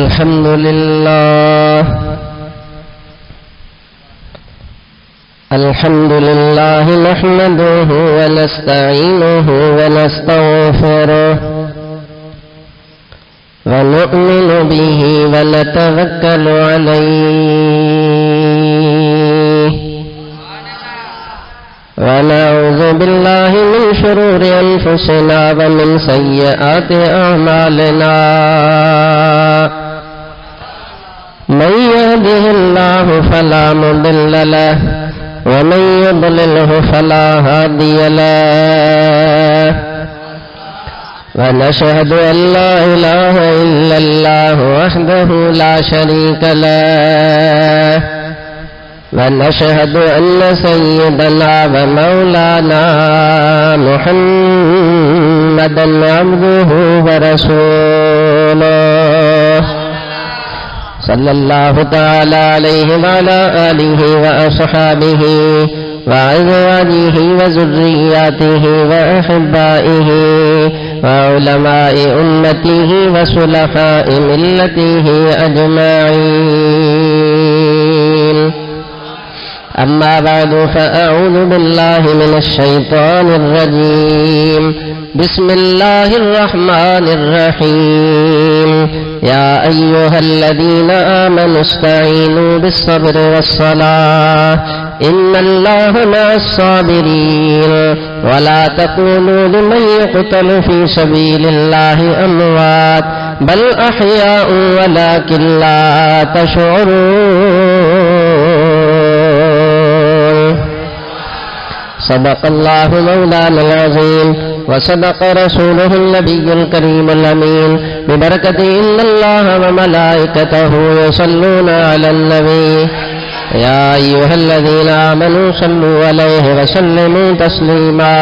الحمد لله نحمده ونستعينه ونستغفره ونؤمن به ونتوكل عليه ونعوذ بالله من شرور أنفسنا ومن سيئات أعمالنا من يهده الله فلا مضل له ومن يضلله فلا هادي له ونشهد أن لا إله إلا الله وحده لا شريك له ونشهد أن سيدنا ومولانا محمدا عبده ورسوله صلى الله تعالى عليه وعلى آله وأصحابه وأزواجه وذرياته وأحبائه وعلماء أمته وصلحاء ملته أجمعين. أما بعد فأعوذ بالله من الشيطان الرجيم. بسم الله الرحمن الرحيم. يا أيها الذين آمنوا استعينوا بالصبر والصلاة إن الله مع الصابرين ولا تقولوا لمن يقتل في سبيل الله أموات بل أحياء ولكن لا تشعرون. صدق الله مولانا العظيم وصدق رسوله النبي الكريم الأمين ببركة إن الله وملائكته يصلون على النبي يا أيها الذين آمنوا صلوا عليه وسلموا تسليما.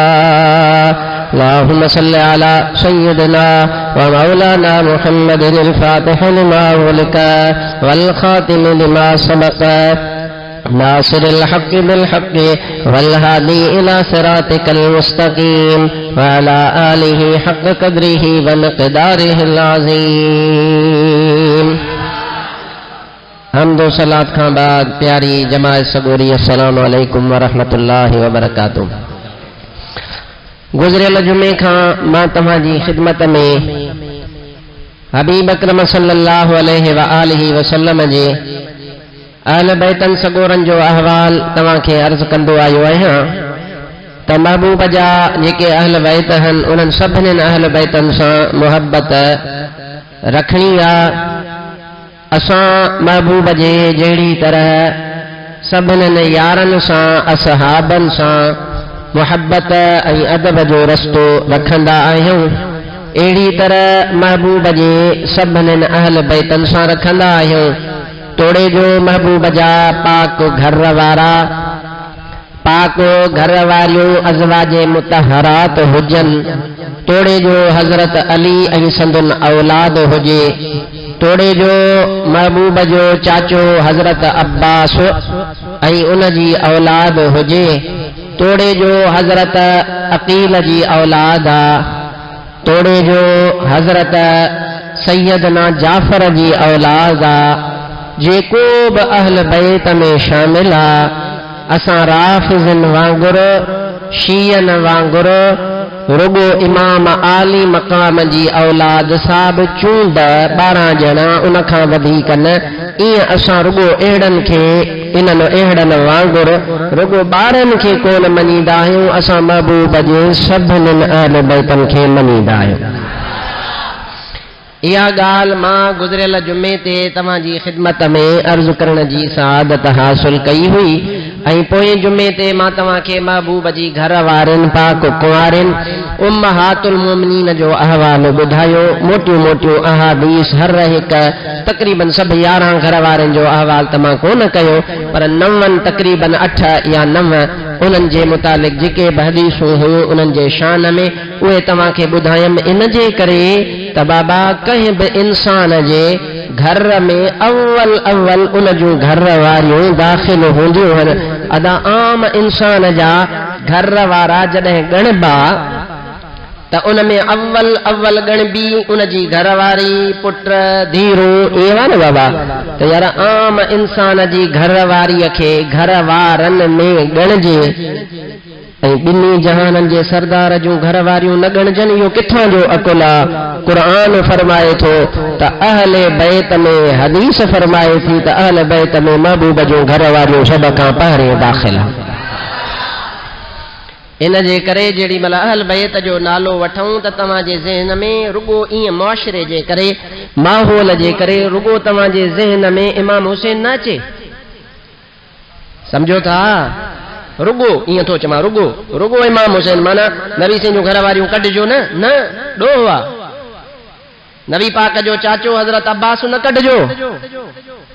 اللهم صل على سيدنا ومولانا محمد الفاتح لما أغلق والخاتم لما سبق ناصر الحق بالحق والهادي إلى صراطك المستقيم وعلى آله حق قدره ومقداره العظيم. حمد و صلاة खां बाद प्यारी जमात सगोरी अस्सलाम वालेकुम व रहमतुल्लाहि व बरकातुहू. गुज़रियल जुमे खां मां तव्हांजी ख़िदमत में हबीब अकरम सल्लल्लाहु अलैहि व आलिहि वसल्लम जे अहल बैतन सगोरन जो अहवाल तव्हांखे अर्ज़ कंदो आयो आहियां त महबूब जा जेके अहल बैत आहिनि उन्हनि सभिनी अहल बैतन सां मुहबत रखणी आहे. असां महबूब जे जहिड़ी तरह सभिनी यारनि सां असहाबनि सां मुहबत ऐं अदब जो रस्तो रखंदा आहियूं. अहिड़ी तरह महबूब जे सभिनी अहल बैतन सां रखंदा आहियूं. तोड़े जो महबूब जा पाक घर वारा पाक घर वारियूं अज़वाजे मुतहरात हुजनि. तोड़े जो हज़रत अली ऐं संदन औलाद हुजे. तोड़े जो महबूब जो चाचो हज़रत अब्बास ऐं उन जी औलाद हुजे. तोड़े जो हज़रत अकील जी औलाद आहे. तोड़े जो हज़रत सैयदना जाफ़र जी औलाद आहे. जेको बि अहल बैत में शामिल आहे असां राफ़िज़न वांगुरु शीयन वांगुरु रुगो इमाम आली मक़ाम जी औलाद साहब चूंड 12 ॼणा उन खां वधीक न. ईअं असां रुगो अहिड़नि खे इन्हनि अहिड़नि वांगुरु रुगो ॿारनि खे कोन मञींदा आहियूं. असां महबूब जे सभिनी अहल बैतनि खे मञींदा आहियूं. इहा ॻाल्हि मां गुज़रियल जुमे ते तव्हांजी ख़िदमत में अर्ज़ करण जी सआदत हासिल कई हुई ऐं पोइ जुमे ते मां तव्हांखे महबूब जी घर वारनि पाक कुंवारिन उम्महातुल मोमिनीन जो अहवाल ॿुधायो. मोटियूं मोटियूं अहादीस हर हिक तक़रीबन सभु 11 घर वारनि जो अहवाल त मां कोन कयो पर 9 तक़रीबन 8 या 9 उन्हनि जे मुतालिक़ जेके बि हदीसूं हुयूं उन्हनि जे शान में उहे तव्हांखे ॿुधायमि. इन जे करे त बाबा कंहिं बि इंसान जे घर में अव्वल उन जूं घर वारियूं दाख़िल हूंदियूं आहिनि. अदा आम इंसान जा घर वारा जॾहिं ॻणबा त उन में अव्वल अव्वल गणबी उन जी घरवारी पुट धीरू एवा न बाबा त यार आम इंसान जी घरवारीअ खे घर वारनि में गणजे ऐं ॿिन्ही जहाननि जे सरदार जूं घरवारियूं न गणजनि इहो किथां जो अकुल आहे। क़ुर्आन फरमाए थो त अहले बैत में हदीस फरमाए थी त अहले बैत में महबूब जूं घरवारियूं सभ खां पहिरियों दाख़िल आहे। इन जे करे जेॾी महिल अहल बैत जो नालो वठूं त तव्हांजे ज़हन में रुगो ईअं मुआशिरे जे करे माहौल जे करे रुगो तव्हांजे ज़हन में इमाम हुसैन न अचे। सम्झो था रुगो ईअं थो चवां रुगो इमाम हुसैन माना नबी सिंह जूं घर वारियूं कढिजो न ॾोह आहे। नबी पाक जो चाचो हज़रत अब्बास न कढिजो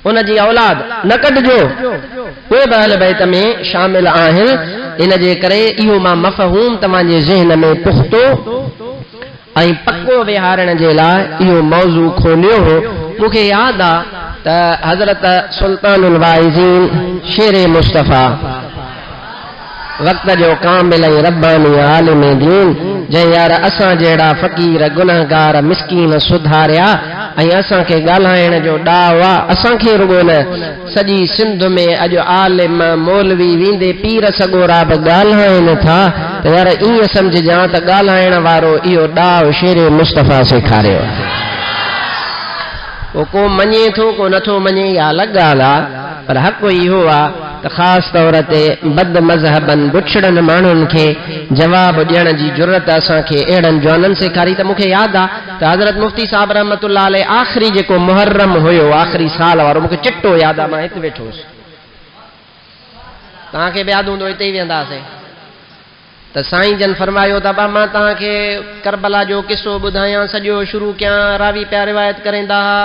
उन जी औलाद न कढिजो उहे बि अहल बैत में शामिल आहिनि। इन जे करे इहो मां मफ़हूम तव्हांजे ज़हन में पुख़्तो ऐं पक्को विहारण जे लाइ इहो मौज़ू खोलियो हो। मूंखे यादि आहे त हज़रत सुल्तानुल वाइज़ीन शेर मुस्तफ़ा वक़्त जो कामिल ऐं रब्बानी आलिम दीन जंहिं यार असां जहिड़ा फ़क़ीर गुनहगार मिस्कीन सुधारिया ऐं असांखे ॻाल्हाइण जो ॾाव आहे। असांखे रुगो न सॼी सिंध में अॼु आलिम मौलवी वेंदे पीर सॻोरा बि ॻाल्हाइनि था त यार ईअं सम्झजां त ॻाल्हाइण वारो इहो ॾाव शेर मुस्तफ़ा सेखारियो। को मञे थो को नथो मञे इहा अलॻि ॻाल्हि आहे पर हक़ इहो आहे त ख़ासि तौर ते बद मज़हबनि बुछड़नि माण्हुनि खे जवाब ॾियण जी ज़रूरत असांखे अहिड़नि जवाननि सेखारी। त मूंखे यादि आहे त हज़रत मुफ़्ती साहिब रहमतुल्लाह अलैह आख़िरी जेको मुहर्रम हुयो आख़िरी साल वारो मूंखे चिट्टो यादि आहे। मां हिते वेठो हुउसि तव्हांखे बि यादि हूंदो हिते ई वेंदासीं त साईं जन फरमायो त बा मां तव्हांखे करबला जो किस्सो ॿुधायां सॼो शुरू कयां। रावी पिया रिवायत करेंदा हुआ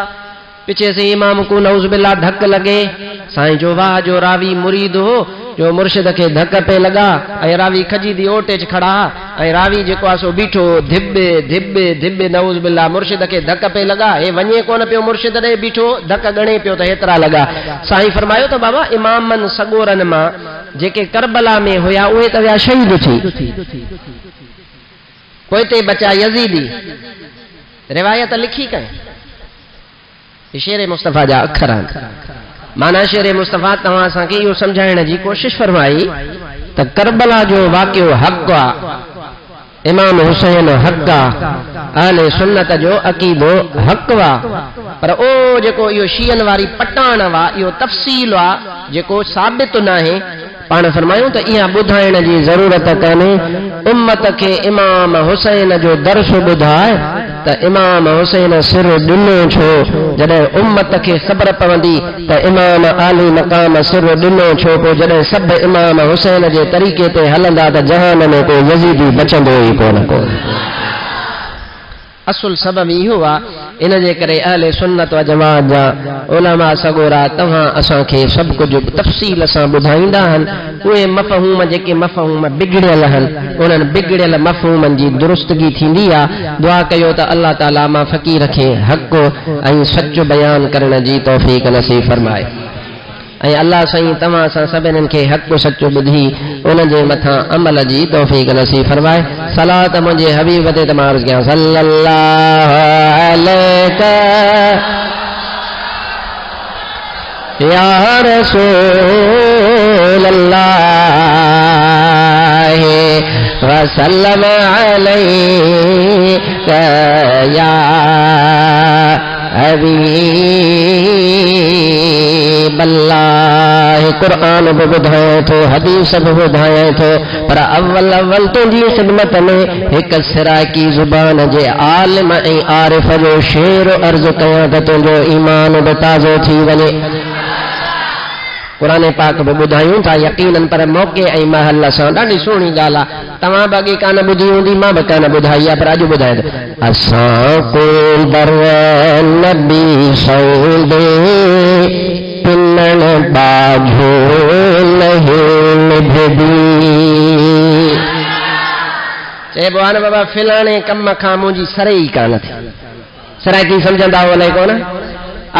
पिछे से इमाम को नऊज़ बिल्ला धक लगे साईं जो वाह जो रावी मुरीद हो जो मुर्शिद के धक पे लगा ऐं रावी खजी दी ओटे च खड़ा ऐं रावी जेको आहे सो बीठो धिबे धिबे धिबे नऊज़ बिल्ला मुर्शिद के धक पे लगा हे वञे कोन पियो मुर्शिद ॾे बीठो धक गणे पियो त हेतिरा लगा। साईं फरमायो त बाबा इमामनि सॻोरनि मां जेके करबला में हुया उहे त विया शहीद थी पोइ ते बचा यज़ीदी रिवायत लिखी कई शेर मुस्तफ़ा जा अखर माना शेर मुस्तफ़ा तव्हां असांखे इहो सम्झाइण जी कोशिश फरमाई त करबला जो वाक़ियो हक़ आहे इमाम हुसैन हक़ आहे अहले सुन्नत जो अक़ीदो हक़ आहे पर ओ जेको इहो शीयन वारी पटाण वा इहो तफ़सील आहे जेको साबित न आहे। पाण फरमायूं त इहा ॿुधाइण जी ज़रूरत कान्हे उम्मत खे इमाम हुसैन जो दर्स ॿुधाए त इमाम हुसैन सिर ॾिनो छो जॾहिं उम्मत खे ख़बर पवंदी त इमाम आली मक़ाम सिर ॾिनो छो पोइ जॾहिं सभु इमाम हुसैन जे तरीक़े ते हलंदा त जहान में को यज़ीदी बचंदो ई कोन को। असुल सबब इहो आहे इन जे करे अहले सुन्नत व जमात जा उलमा सॻोरा तव्हां असांखे सभु कुझु तफ़सील सां ॿुधाईंदा आहिनि। उहे मफ़हूम जेके मफ़हूम बिगड़ियल आहिनि उन्हनि बिगड़ियल मफ़हूमनि जी दुरुस्तगी थींदी आहे। दुआ कयो त अल्लाह ताला मां फ़क़ीर खे हक़ ऐं सच बयान करण जी तौफ़ीक़ नसीब फरमाए ऐं अल्लाह साईं तव्हां सां सभिनीनि खे हक़ सचो ॿुधी उन जे मथां अमल जी तौफ़ीक़ नसीब फरमाए। सलात मुंहिंजे हबीब ते तमाम कयां सल्लल्लाहु अलैका या रसूल अल्लाह व सल्लम अलैका या हबीब अल्लाह। कुरान भी ॿुधाए थो हदीस भी ॿुधाए थो पर अव्वल अव्वल तुंहिंजी ख़िदमत में हिकु सिराकी ज़ुबान जे आलिम ऐं आरिफ जो शेर अर्ज़ कयां त तुंहिंजो ईमान बि ताज़ो थी वञे। कुरान पाक भी ॿुधायूं था यकीनन पर मौक़े ऐं महल सां ॾाढी सुहिणी ॻाल्हि आहे। तव्हां बि अॻे कान ॿुधी हूंदी मां बि कान ॿुधाई आहे पर अॼु ॿुधाए थो असां को दर नबी सौंदे पिनण बाझो नहीं निभदी चइबो आहे न बाबा फिलाणे कम खां मुंहिंजी सरे ई कान थी सराइकी सम्झंदा हो अलाए कोन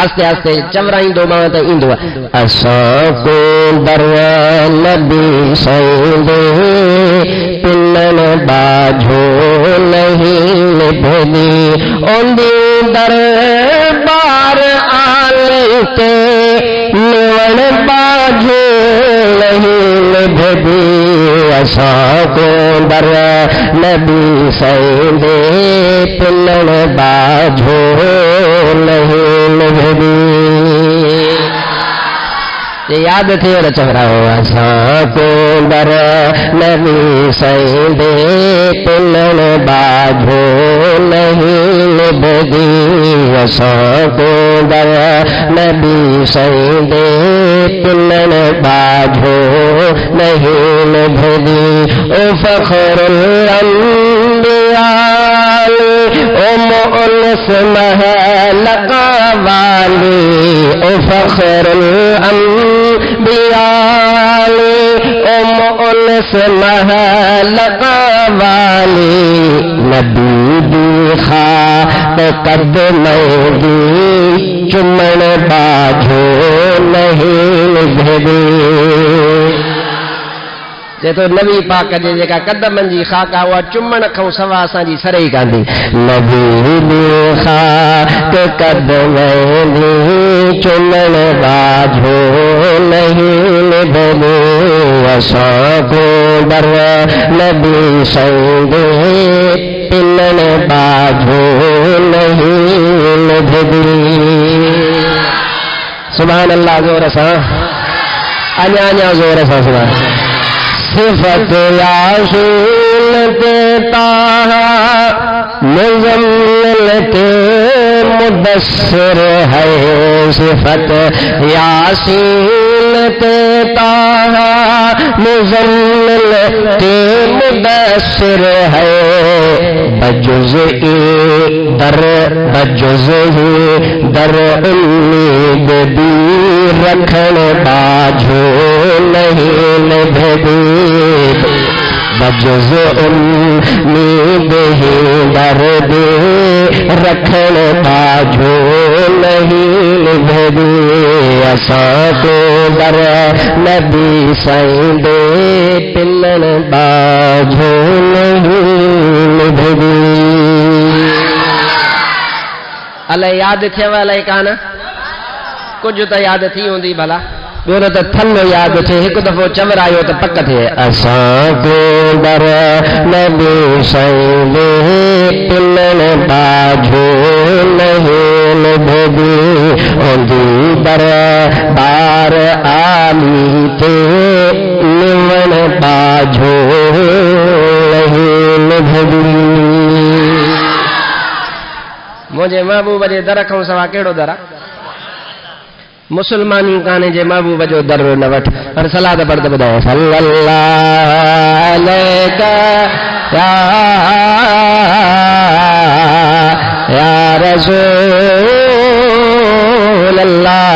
आस्ते आस्ते चवराईंदो मां त ईंदो आहे असां को दर नबी सौंदे पिन पिनन बाझो नहीं निभदी ओंदी दरबार आले ते निवण बाझो नहीं निभदी असां को दर नबी सैंदे पिनन बाझो नहीं निभदी ये याद थे और चवराओ असां को दर नबी सैंदे पिनन बाझो नहीं निभदी असां को दर नबी सैंदे पिनन बाझो नहीं निभदी ओ फखरुल अंबिया ओ मुअल्लिस महलका वाली ओ फखरुल अंबिया ओ मुअल्लिस महलका वाली नबी दी खात कदमैं दी चुमण बाझो नहीं निभदी जे तो नबी पाक जे जेका कदमनि जी खाक आहे उहा चुमण खां सवा असांजी सरे ई कान्हे नबी दी खाक कदमनि जी चुमण बाझो नहीं निभदी असां को दर नबी सैंदे पिनन बाझो नहीं निभदी सुभान अल्लाह ज़ोर सां अञा ज़ोर सां सुभान सिफत यासूल देता मुज़म्मिल के मुदस्सिर है सिफत यासीन देता मुज़म्मिल के मुदस्सिर है बजुज़-ए दर उम्मीद दी रखण बाझो नहीं निभदी बजुज़ उम्मीद ही दर दे रखण बाझो नहीं निभदी असां को दर नबी सैंदे पिनन बाझो नहीं निभदी अलाए याद थियव अलाए कान कुछ तो याद थी हूंदी भला ॿियो त थल्लो यादि थिए हिकु दफ़ो चवरायो त पक थिए असां को दर नबी सैंदे पिनन बाझो नहीं निभदी ओंदी दरबार आली ते निवण बाझो नहीं निभदी मुंहिंजे महबूब जे दर खां सवा कहिड़ो दर आहे मुसलमानी काने जे महबूब जो दर न वठ पर सलाद पढ़ तो ॿुधाए सल्लल्लाहु अलैका या रसूल अल्लाह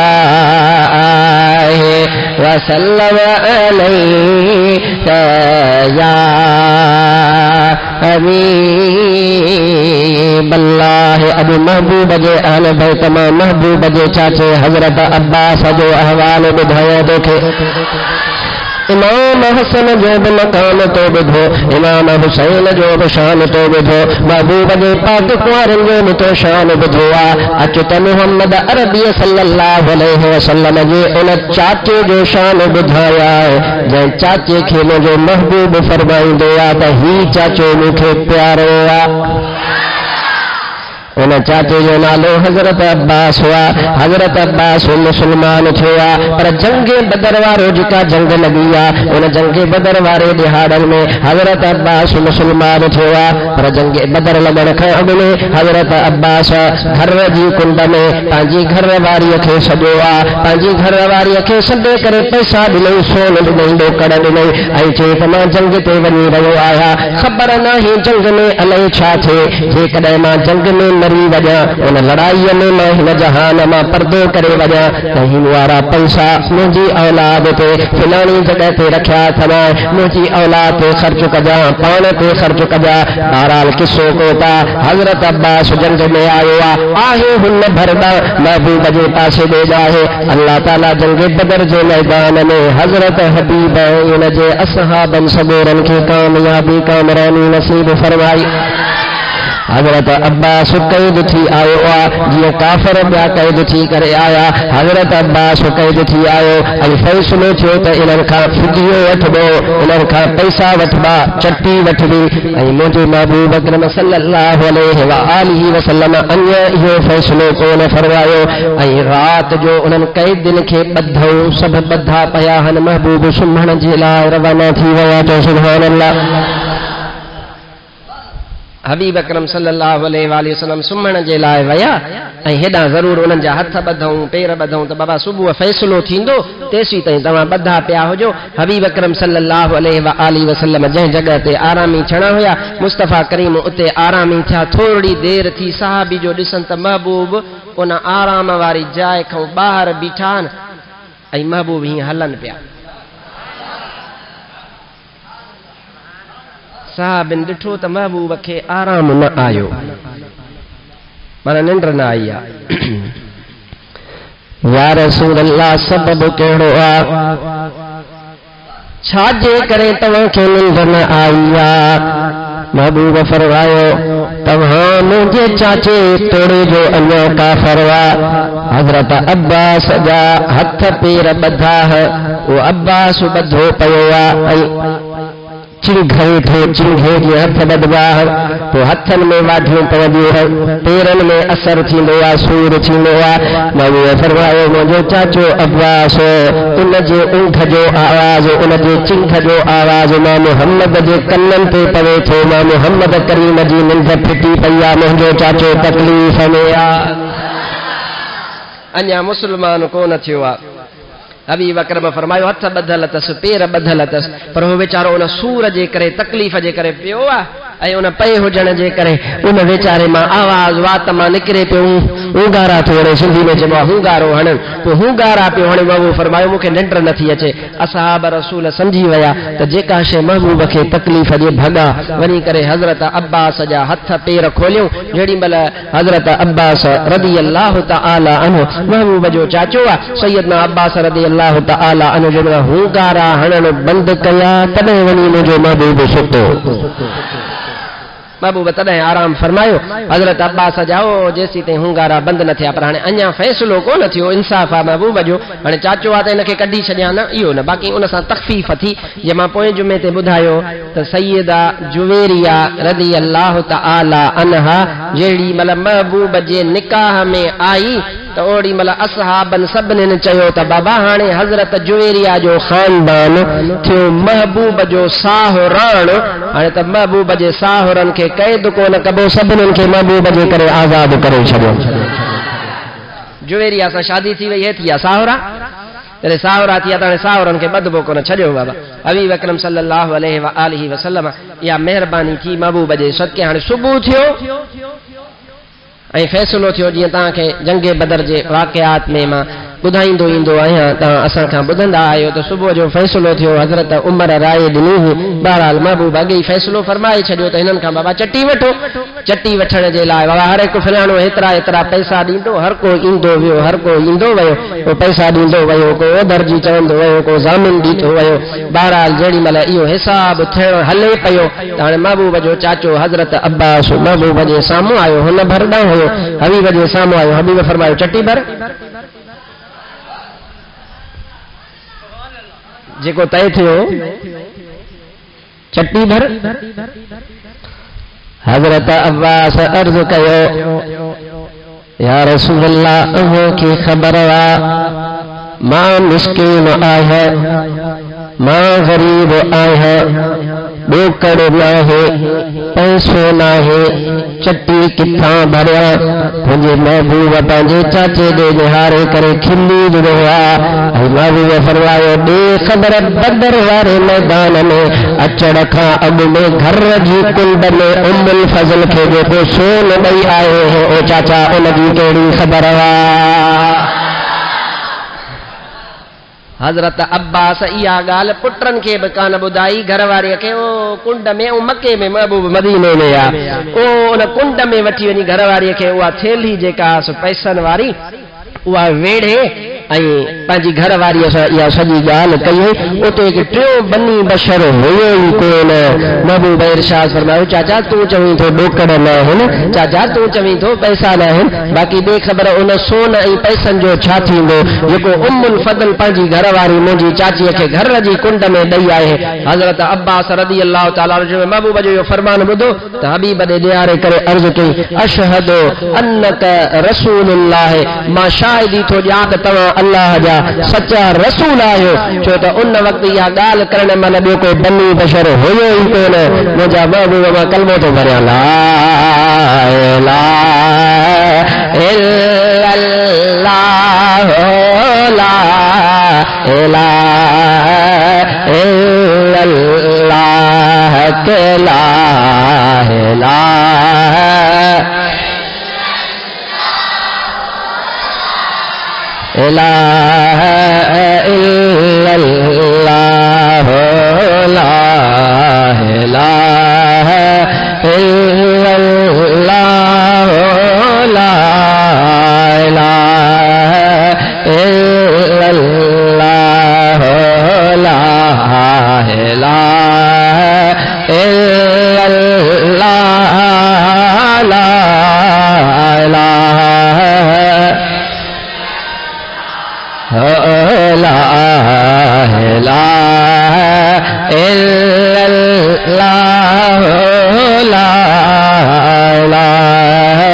वसल्लम अलैका या हबीब अल्लाह अबू महबूब जे आल बैत मां महबूब जे चाचे हजरत अब्बास जो अहवाल ॿुधायो तोखे इमाम हसन जो बि मकान तो ॿुधो इमाम हुसैन जो बि शान तो ॿुधो महबूब जे पाक कुंवारनि जो बि तो शान ॿुधो आहे अच त मुहम्मद अरबी सल्लल्लाहु अलैहि वसल्लम जे उन चाचे जो शान ॿुधाया आहे जंहिं चाचे खे मुंहिंजो महबूब फरमाईंदो आहे त ही चाचो मूंखे प्यारो आहे उन चाचे जो नालो हजरत अब्बास हुआ हजरत अब्बास मुसलमान थिया पर जंगे बदर वारो जेका जंग लगी आहे उन जंगे बदर वारे दिहाड़नि में हजरत अब्बास मुसलमान थिया पर जंगे बदर लगण खां अॻु में हजरत अब्बास घर जी कुंड में पंहिंजी घर वारीअ खे सॾियो आहे पंहिंजी घर वारीअ खे सॾे करे पैसा ॾिनई सोन ॾिनई ॾोकड़ ॾिनई ऐं चई त मां जंग ते वञी रहियो आहियां ख़बर नाहे जंग में अलाए छा थिए जेकॾहिं मां जंग में मरी वञा उन लड़ाईअ में मां हिन जहान मां पर्दो करे वञा त हिन वारा पैसा मुंहिंजी औलाद ते फलाणी जॻह ते रखिया अथव मुंहिंजी औलाद ते ख़र्च कजां पाण ते ख़र्च कजां। बहरहाल किसो कोता हज़रत अब्बास जंग में आयो आहे हुन भरदा महबूब जे पासे ॾे आहे। अल्लाह ताला जंग बदर जे मैदान में हज़रत हबीब उन जे असहाबन सगोरन खे कामयाबी कामरानी नसीब फरमाई। हज़रत अब्बास कैद थी आयो आहे जीअं काफ़िर ॿिया कैद थी करे आया। हज़रत अब्बास कैद थी आयो ऐं फ़ैसिलो थियो त इन्हनि खां फिदियो वठिबो इन्हनि खां पैसा वठिबा चटी वठिबी ऐं मुंहिंजे महबूब अकरम सल्लल्लाहु अलैहि व आलिहि वसल्लम अञा इहो फ़ैसिलो कोन फरमायो ऐं राति जो उन्हनि कैदियुनि खे ॿधऊं सभु ॿधा पिया आहिनि। महबूब सुम्हण जे लाइ रवाना थी विया। चओ सुभान अल्लाह। हबीब अकरम सल्लल्लाहु अलैहि वसल्लम सुम्हण जे लाइ विया ऐं हेॾां ज़रूर उन्हनि जा हथ ॿधऊं पेर ॿधऊं त बाबा सुबुह फ़ैसिलो थींदो तेसीं ताईं तव्हां ॿधा पिया हुजो। हबीब अकरम सल्लल्लाहु अलैहि वसल्लम जंहिं जॻह ते आरामी थियणा हुया मुस्तफ़ा करीम उते आरामी थिया। थोरी देरि थी सहाबी जो ॾिसनि त महबूब उन आराम वारी जाइ खां ॿाहिरि बीठा आहिनि ऐं महबूब हीअं हलनि पिया। साहबिन ॾिठो त महबूब खे आराम न आयो माना निंड न आई आहे। या रसूल अल्लाह सबब कहिड़ो आहे छाजे करे तव्हांखे निंड न आई आहे। महबूब फरमायो तव्हां मुंहिंजे चाचे तोड़े जो अञा काफ़िर हुआ। हज़रत अब्बास जा हथ पेर ॿधा उहो अब्बास ॿधो पियो आहे ऐं चिंघे जे हथ ॿधबा पोइ हथनि में वाढियूं पवंदियूं पेरनि में असर थींदो आहे सूर थींदो आहे। महबूब फरमायो मुंहिंजो चाचो अब्बास उन जे ऊंठ जो आवाज़ उन जे चिंघ जो आवाज़ मां मुहम्मद जे कननि ते पवे थो। मां मुहम्मद करीम जी निंड फिटी पई आहे। मुंहिंजो चाचो तकलीफ़ में आहे अञा मुस्लमान कोन थियो आहे। हबीब अकरम फरमायो हथ ॿधल अथसि पेर ॿधल अथसि पर उहो वीचारो उन सूर जे करे तकलीफ़ जे करे पियो आहे ऐं उन पए हुजण जे करे उन वीचारे मां आवाज़ वात मां निकिरे पियो हूंगारा थो हणे सिंधी में चइबो आहे हूंगारो हणनि पोइ हूंगारा पियो हणे। महबूब फरमायो मूंखे निंड नथी अचे। असहाब रसूल सम्झी विया त जेका शइ महबूब खे तकलीफ़ जे भॻा वञी करे हज़रत अब्बास जा हथ पेर खोलियूं। जेॾी महिल हज़रत अब्बास रज़ी अल्लाह तआला अन्हु महबूब जो चाचो आहे सैयदना अब्बास रज़ी अल्लाह तआला अन्हु जॾहिं हूंगारा हणण बंदि कया तॾहिं वञी मुंहिंजो महबूब सुतो। महबूब तॾहिं आराम फरमायो। हज़रत अब्बास जाओ जेसीं ताईं हूंगारा बंदि न थिया पर हाणे अञा फ़ैसिलो कोन थियो इंसाफ़ आहे महबूब जो। हाणे चाचो आहे त हिनखे कढी छॾिया न इहो न बाक़ी उन सां तख़फ़ीफ़ थी। जे मां पोएं जुमे ते ॿुधायो त सैयदा जुवेरिया रज़ी अल्लाह तआला अन्हा जेड़ी महिल महबूब जे निकाह में आई त ओड़ी महिल असहाबन सभिनीनि चयो त बाबा हाणे हज़रत जुवेरिया जो ख़ानदान थियो महबूब जो साहुराण। हाणे त महबूब जे साहुरनि खे क़ैद कोन कबो सभिनीनि खे महबूब जे करे आज़ाद करे छॾियो। जुवेरिया सां शादी थी वई हे थी आहे साहुरा जॾहिं साहुरा थी आहे त हाणे साहुरनि खे ॿधबो कोन छॾियो बाबा। हबीब अकरम सल्लल्लाहु अलैहि वसल्लम इहा महिरबानी थी महबूब जे सदके। हाणे सुबुह थियो ऐं फ़ैसिलो थियो जीअं तव्हांखे जंगे बदर जे वाक़ियात में मां ॿुधाईंदो ईंदो आहियां तव्हां असां खां ॿुधंदा आहियो त सुबुह जो फ़ैसिलो थियो हज़रत उमर राय ॾिनी हुई। बहरहाल महबूब अॻे ई फ़ैसिलो फरमाए छॾियो त हिननि खां बाबा चटी वठो। चटी वठण जे लाइ बाबा हर हिकु फलाणो हेतिरा हेतिरा पैसा ॾींदो हर को ईंदो वियो हर को ईंदो वियो को पैसा ॾींदो वियो को ओधर जी चवंदो वियो को ज़ामिन ॾींदो वियो। बहरहाल जेॾी महिल इहो हिसाब थियण हले पियो त हाणे महबूब जो चाचो हज़रत अब्बास महबूब जे साम्हूं आयो हुन भरॾा हुयो हबीब जे साम्हूं आयो। हबीब फरमायो चटी भर जेको तय थियो चटी भर। हज़रत अब्बास अर्ज़ कयो या रसूल अल्लाह खे ख़बर आहे मां मिस्कीन आहियां मां गरीब आहियां, ॿोकड़ नाहे, पैसो नाहे, चटी किथां भरियां। मुंहिंजे महबूब पंहिंजे चाचे ॾे निहारे करे खिली ॾिनो आहे। महबूब फरमायो बेख़बर बदर वारे मैदान में अचण खां अॻु में घर जी कुंड में उम्मुल फज़ल खे जेको सोन ॾेई आयो हो, ओ चाचा उनजी कहिड़ी ख़बर आहे? हज़रत अब्बास इहा ॻाल्हि पुटनि खे बि कान ॿुधाई, घर वारीअ खे। ओ कुंड में ऐं मके में महबूब मदीने में आहे, ओ उन कुंड में वठी वञी घर वारीअ खे उहा थेली जेका पैसनि वारी उहा वेढ़े ऐं पंहिंजी घर वारीअ सां इहा सॼी ॻाल्हि कई। उते हिकु टियों बनी बशर हुयो ई कोन। महबूब इरशाद फरमायो चाचा तूं चवीं थो ॾोकड़ न आहिनि, चाचा तूं चवीं थो पैसा न आहिनि, बाक़ी बेख़बर उन सोन ऐं पैसनि जो छा थींदो जेको उम्मुल फज़ल पंहिंजी घर वारी मुंहिंजी चाचीअ खे घर जी कुंड में ॾेई आहे। हज़रत अब्बास रज़ी अल्लाह ताला अन्हु महबूब जो इहो फरमान ॿुधो त हबीब ॾे ॾियारे करे अर्ज़ु कई अशहदु अन्नक रसूलुल्लाह, मां शाहिदी थो ॾियां त तव्हां अल्लाह जा सच्चा रसूल आहियो। छो त उन वक़्तु इहा ॻाल्हि करण महिल ॿियो कोई बनी बशर हुयो ई कोन। मुंहिंजा महबूब मां कलमो थो भरियां ला इलाहा इल्लल्लाह ला इलाहा इल्लल्लाह ला इलाहा इल्लल्लाह ला इलाहा इल्लल्लाह ला इलाहा इल्लल्लाह ला इलाहा इल्लल्लाह ला ला इलाहा इल्लल्लाह ला इलाहा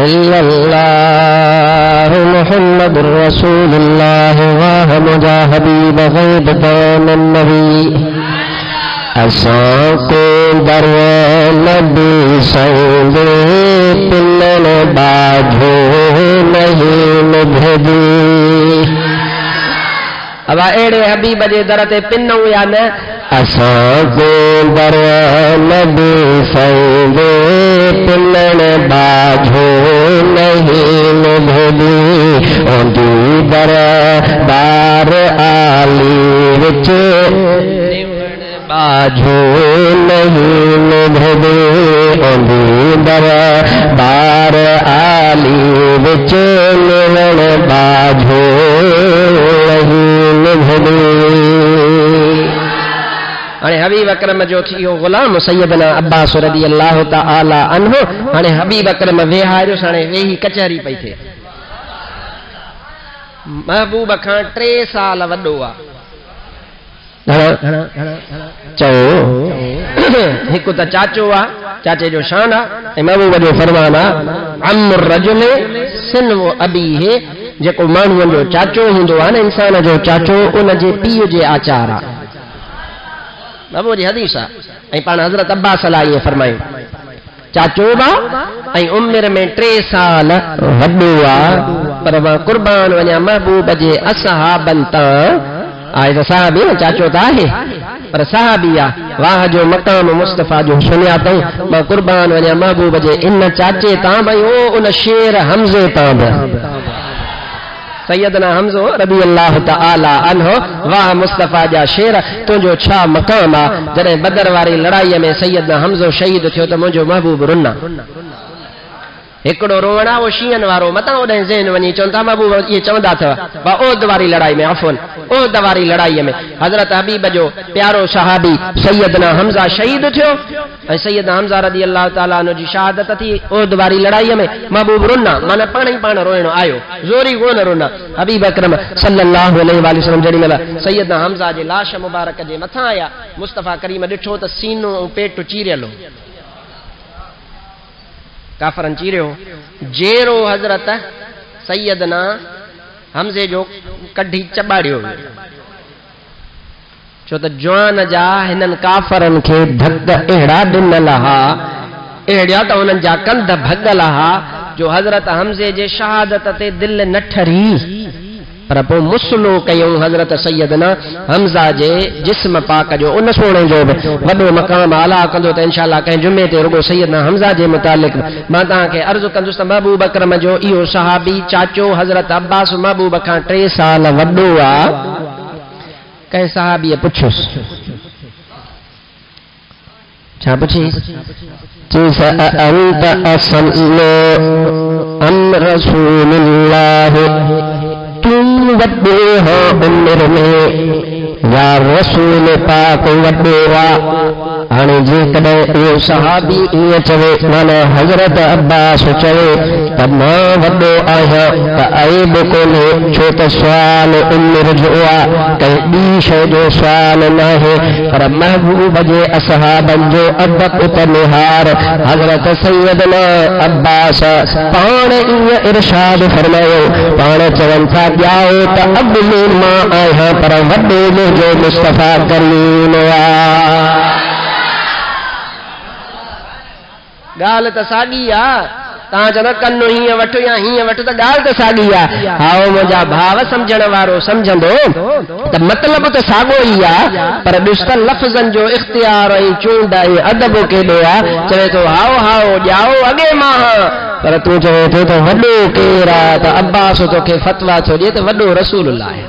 इल्लल्लाह मुहम्मदुर रसूलुल्लाह वाह मुजा हबीब गैब बैन नबी। असां को दर नबी संगे पिलन बाझो नहीं निभदी। अब अहिड़े हबीब जे दर ते पिनऊं या न? असां को दर नबी संगे पिलन बाझो नहीं निभदी। ओंदी दर बार आली विच बाझो नहीं निभदे। ओंदी दर बार आली विच मिलण बाझो नहीं निभदे। हाणे हबीब अकरम जो थियो गुलाम सैयदना अब्बास रज़ी अल्लाह ताला अन्हु। हाणे हबीब अकरम वेहारियो, हाणे वेही कचहरी पई थिए। महबूब खां 3 साल वॾो आहे। चओ हिकु त चाचो आहे, चाचे जो शान आहे, ऐं महबूब जो फरमान आहे अम्मुर रजुल सिन्नु अबीहि, जेको माण्हूअ जो चाचो हूंदो आहे न, इंसान जो चाचो उन जे पीउ जे आचार आहे। महबूब जी हदीस आहे। ऐं पाण हज़रत अब्बास लाइ इहे फरमायूं चाचो बा ऐं उमिरि में 3 साल वॾो आहे, पर मां कुर्बान वञा महबूब जे असहाबनि तां। आहे त साहबी न, चाचो त आहे पर साहबी आहे। वाह जो मक़ाम मुस्तफ़ा जो सुनिया अथऊं। मां कुर्बान वञा महबूब जे इन चाचे तां, भई ओ उन शेर हमज़े तां बि। सैयदना हमज़ो रज़ी अल्लाह ताला अन्हु, वाह मुस्तफ़ा जा शेर, तुंहिंजो छा मक़ाम आहे। जॾहिं बदर वारी लड़ाईअ में सैयदना हमज़ो शहीद थियो त मुंहिंजो महबूब रुना। हिकिड़ो रोवण आहे उहो शींहनि वारो, मतां ओॾां ज़हन वञी चवनि था महबूब इहे चवंदा अथव ओद वारी लड़ाई में, अफ़वन ओद वारी लड़ाईअ में हज़रत हबीब जो प्यारो सहाबी सैयदना हमज़ा शहीद थियो। ऐं सैयदना हमज़ा रज़ी अल्लाह ताला अन्हु जी शहादत थी ओद वारी लड़ाईअ में। महबूब रुना, माना पाण ई पाण रोइणो आयो, ज़ोरी कोन रुना। हबीब अकरम सल्लल्लाहु अलैहि वसल्लम जेॾी महिल सैयदना हमज़ा जे लाश मुबारक जे मथां आया, मुस्तफ़ा करीम ॾिठो त सीनो ऐं पेट चीरियल हो, काफ़रन चीरियो। जेरो हज़रत सैयदना हमज़े जो कढी चबाड़ियो। छो त जवान जा हिननि काफ़रनि खे धक अहिड़ा ॾिनल हा, अहिड़ा त उन्हनि जा कंध भॻल हा जो हज़रत हमज़े जे शहादत ते दिलि न ठरी, पर पोइ मुसलो कयूं हज़रत सैयदना हमज़ा जे जिस्म पाक जो। उन सोणे जो बि वॾो मक़ाम आला कंदो त इंशाअल्लाह कंहिं जुमे ते रुगो सैयदना हमज़ा जे मुतालिक़ मां तव्हांखे अर्ज़ु कंदुसि त महबूब अकरम जो इहो सहाबी चाचो हज़रत अब्बास महबूब खां 3 साल वॾो आहे। कंहिं सहाबीअ पुछियुसि, छा पुछी? चईस अंत असल्लो अन रसूलिल्लाह, तुम वॾो हो उमिरि में या रसूल पाक वॾो आहे। हाणे जेकॾहिं इहो सहाबी ईअं चवे, माना हज़रत अब्बास चवे त मां वॾो आहियां त ऐब कोन्हे, छो त सुवाल उमिरि जो आहे, कंहिं ॿी शइ जो सुवाल न आहे। पर महबूब जे असहाबनि जो अदब त निहार हज़रत सैयदना अब्बास पाण ईअं इरशाद फरमायो, पाण चवनि था ॼाओ त अॻु में मां आहियां पर वॾो मुंहिंजो मुस्तफ़ा करीम आहे। ॻाल्हि त साॻी आहे, तव्हां चवंदा कन्नु हीअं वठो या हीअं वठो त ॻाल्हि त साॻी आहे। हाओ मुंहिंजा भाव सम्झण वारो सम्झंदो त मतिलबु त साॻियो ई आहे, पर ॾिस त लफ़्ज़नि जो इख़्तियार ऐं चूंड ऐं अदब केॾो आहे। चवे थो हाओ हाओ ॼाओ अॻे मां, पर तूं चवे थो त वॾो केरु आहे, त अब्बास तोखे फ़तवा थो ॾिए त वॾो रसूल आहे।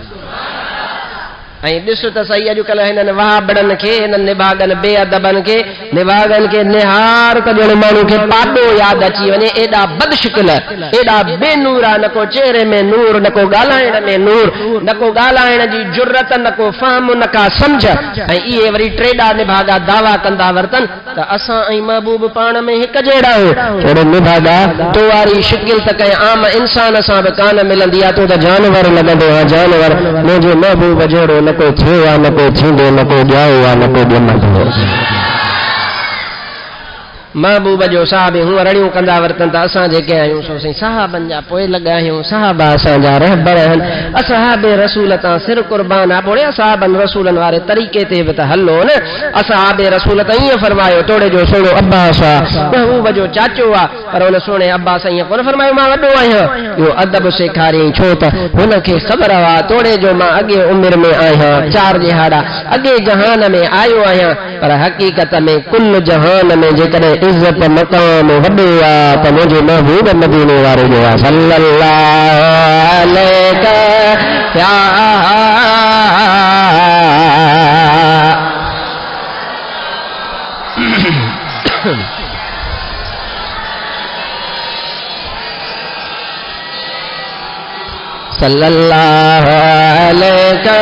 ऐं ॾिस त सही अॼुकल्ह हिननि वहाबड़नि खे, हिननि निभागनि बेअदबनि खे, निभागनि खे निहार त ॼण माण्हू खे पाॾो यादि अची वञे। एॾा बदशिकिल, एॾा बेनूर आहे, न को चेहरे में नूर, न को ॻाल्हाइण में नूर, न को ॻाल्हाइण जी जुर्रत, न को फ़हम, न का सम्झ। ऐं इहे वरी टेॾा निभागा दावा कंदा वरतनि त असां ऐं महबूब पाण में हिकु जहिड़ा आहियूं। निभागा तो वारी शिकिल त कंहिं आम इंसान सां बि कान मिलंदी आहे, तूं त जानवर लॻंदो आहे, जानवर। मुंहिंजे महबूब जहिड़ो न को थियो आहे, न को थींदो, न को ॼाओ आहे, न को ॼमंदो। महबूब जो साहब हूअं रड़ियूं कंदा वरतनि त असां जेके आहियूं सो साईं साहबनि जा पोइ लॻा आहियूं, साहबा असांजा रहबर आहिनि, असहाब रसूल तां सिर कुर्बान आहे। पोइ साहबनि रसूलनि वारे तरीक़े ते बि त हलो न। असहाब रसूल त ईअं फरमायो, तोड़े जो सोणो अब्बास आहे, महबूब जो चाचो आहे, पर हुन सोणे अब्बास ईअं कोन फरमायो मां वॾो आहियां। इहो अदब सेखारियईं, छो त हुनखे ख़बर आहे तोड़े जो मां अॻे उमिरि में आहियां, 4 ॼहाड़ा अॻे जहान में आयो आहियां, पर हक़ीक़त में कुल जहान में जेकॾहिं इज़्ज़त मक़ाम वॾो आहे त मुंहिंजे महबूब मदीने वारे जो आहे सल्लल्लाहु अलैहि या सल्लल्लाहु अलैहि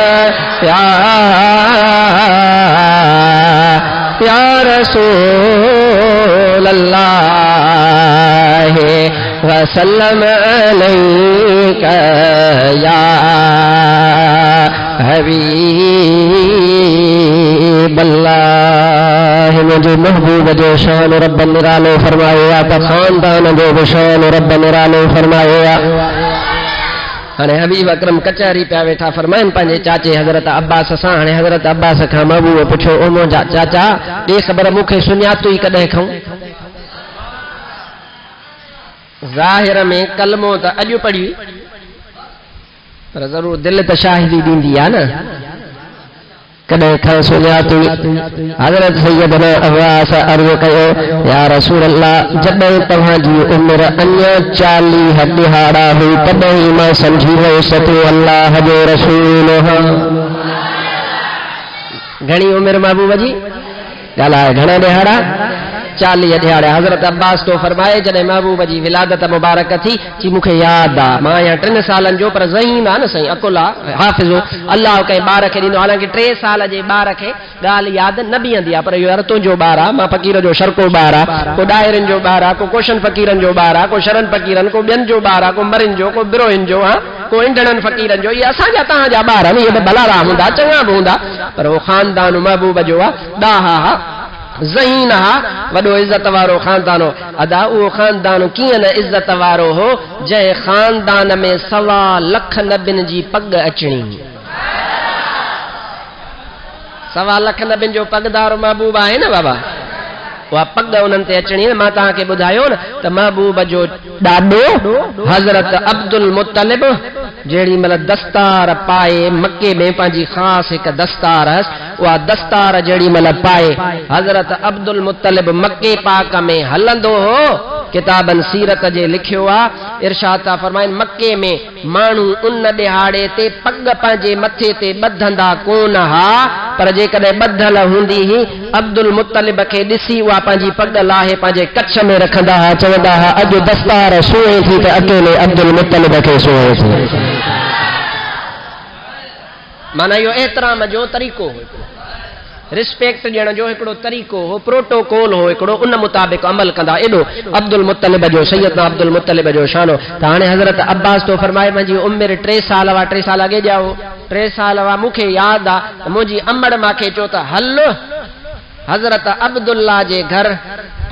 या रसूल अल्लाह वसल्लम अलैका या हबीब अल्लाह। मुंहिंजे महबूब जो शान रब निरालो फरमायो आहे त ख़ानदान जो बि शान रब निरालो फरमायो आहे। हाणे हबीब अकरम कचहरी पिया वेठा फरमाइनि पंहिंजे चाचे हज़रत अब्बास सां। हाणे हज़रत अब्बास खां महबूब पुछो, ओ मुंहिंजा चाचा ॾे ख़बर मूंखे सुञातो ई कॾहिं खऊं? ज़ाहिर में कलमो त अॼु पढ़ी, पर ज़रूर दिलि त शाहिदी ॾींदी आहे न, कॾहिं खां सुञातो। हज़रत सैयदना अब्बास अर्ज़ु कयो, या रसूल अल्लाह जॾहिं तव्हांजी उमिरि अञा 40 ॾहाड़ा हुई तॾहिं मां सम्झी वियुसि तूं अल्लाह जो रसूल आहीं। घणी उमिरि महबूब जी? ॻाल्हाए घणा ॾहाड़ा? 40 ॾहाड़ा। हज़रत अब्बास तो फरमाए जॾहिं महबूब जी विलादत मुबारक थी, चई मूंखे यादि आहे मां आहियां 3 सालनि जो, पर ज़हीन आहे न साईं, अकुला हाफ़िज़ो, अल्लाह कंहिं ॿार खे ॾींदो। हालांकि 3 साल जे ॿार खे ॻाल्हि यादि न बीहंदी आहे, पर इहो हर तुंहिंजो ॿार आहे, मां फ़क़ीर जो शरको ॿार आहे, को डायरनि जो ॿार आहे, को कोशन फ़क़ीरनि जो ॿार आहे, को शरन फ़क़ीरनि, को ॿियनि जो ॿार आहे, को मरिन जो, को बिरोहिन जो, को इंडणनि फ़क़ीरनि जो। इहे असांजा तव्हांजा ॿार आहिनि, इहे भलाड़ा हूंदा, चङा बि हूंदा, पर उहो ख़ानदान महबूब जो आहे, ॾाहा ज़हीन हा, वॾो इज़त वारो ख़ानदान हो। अदा उहो ख़ानदान कीअं न इज़त वारो हो, जंहिं ख़ानदान में 1.25 लख नबियुनि जी पग अचणी। सवा लख नबियुनि जो पगदार महबूब आहे न बाबा। उहा पग उन्हनि ते अचणी है। मां तव्हांखे ॿुधायो न त महबूब जो ॾाॾो हज़रत अब्दुल मुत्तलिब जेड़ी मतलब दस्तार पाए मक्के में पंहिंजी ख़ासि हिकु दस्तार हुअसि, उहा दस्तार जेड़ी मतलब पाए हज़रत अब्दुल मुत्तलिब मक्के पाक में हलंदो हो। किताबन सीरत जे लिखियो आ, इरशाद था फरमाइनि मक्के में माण्हू उन ॾिहाड़े ते पग पंहिंजे मथे ते ॿधंदा कोन हा, पर जेकॾहिं ॿधल हूंदी ही अब्दुल मुत्तलिब खे ॾिसी उहा पंहिंजी पग लाहे पंहिंजे कच्छ में रखंदा हा, चवंदा हा अॼु दस्तार सुहे थी त अकेले अब्दुल मुत्तलिब खे सुहे थी। माना इहो एहतराम जो तरीक़ो हो, रिस्पेक्ट ॾियण जो हिकिड़ो तरीक़ो हो, प्रोटोकॉल हो हिकिड़ो, उन मुताबिक़ अमल कंदा। एॾो अब्दुल मुत्तलिब जो सैयदना अब्दुल मुत्तलिब जो शानो। त हाणे हज़रत अब्बास तो फरमाए मुंहिंजी उमिरि 3 साल हुआ, 3 साल अॻे ॼाओ 3 साल हुआ। मूंखे यादि आहे त मुंहिंजी अमड़ मूंखे चयो त हल हज़रत अब्दुल्ला जे घर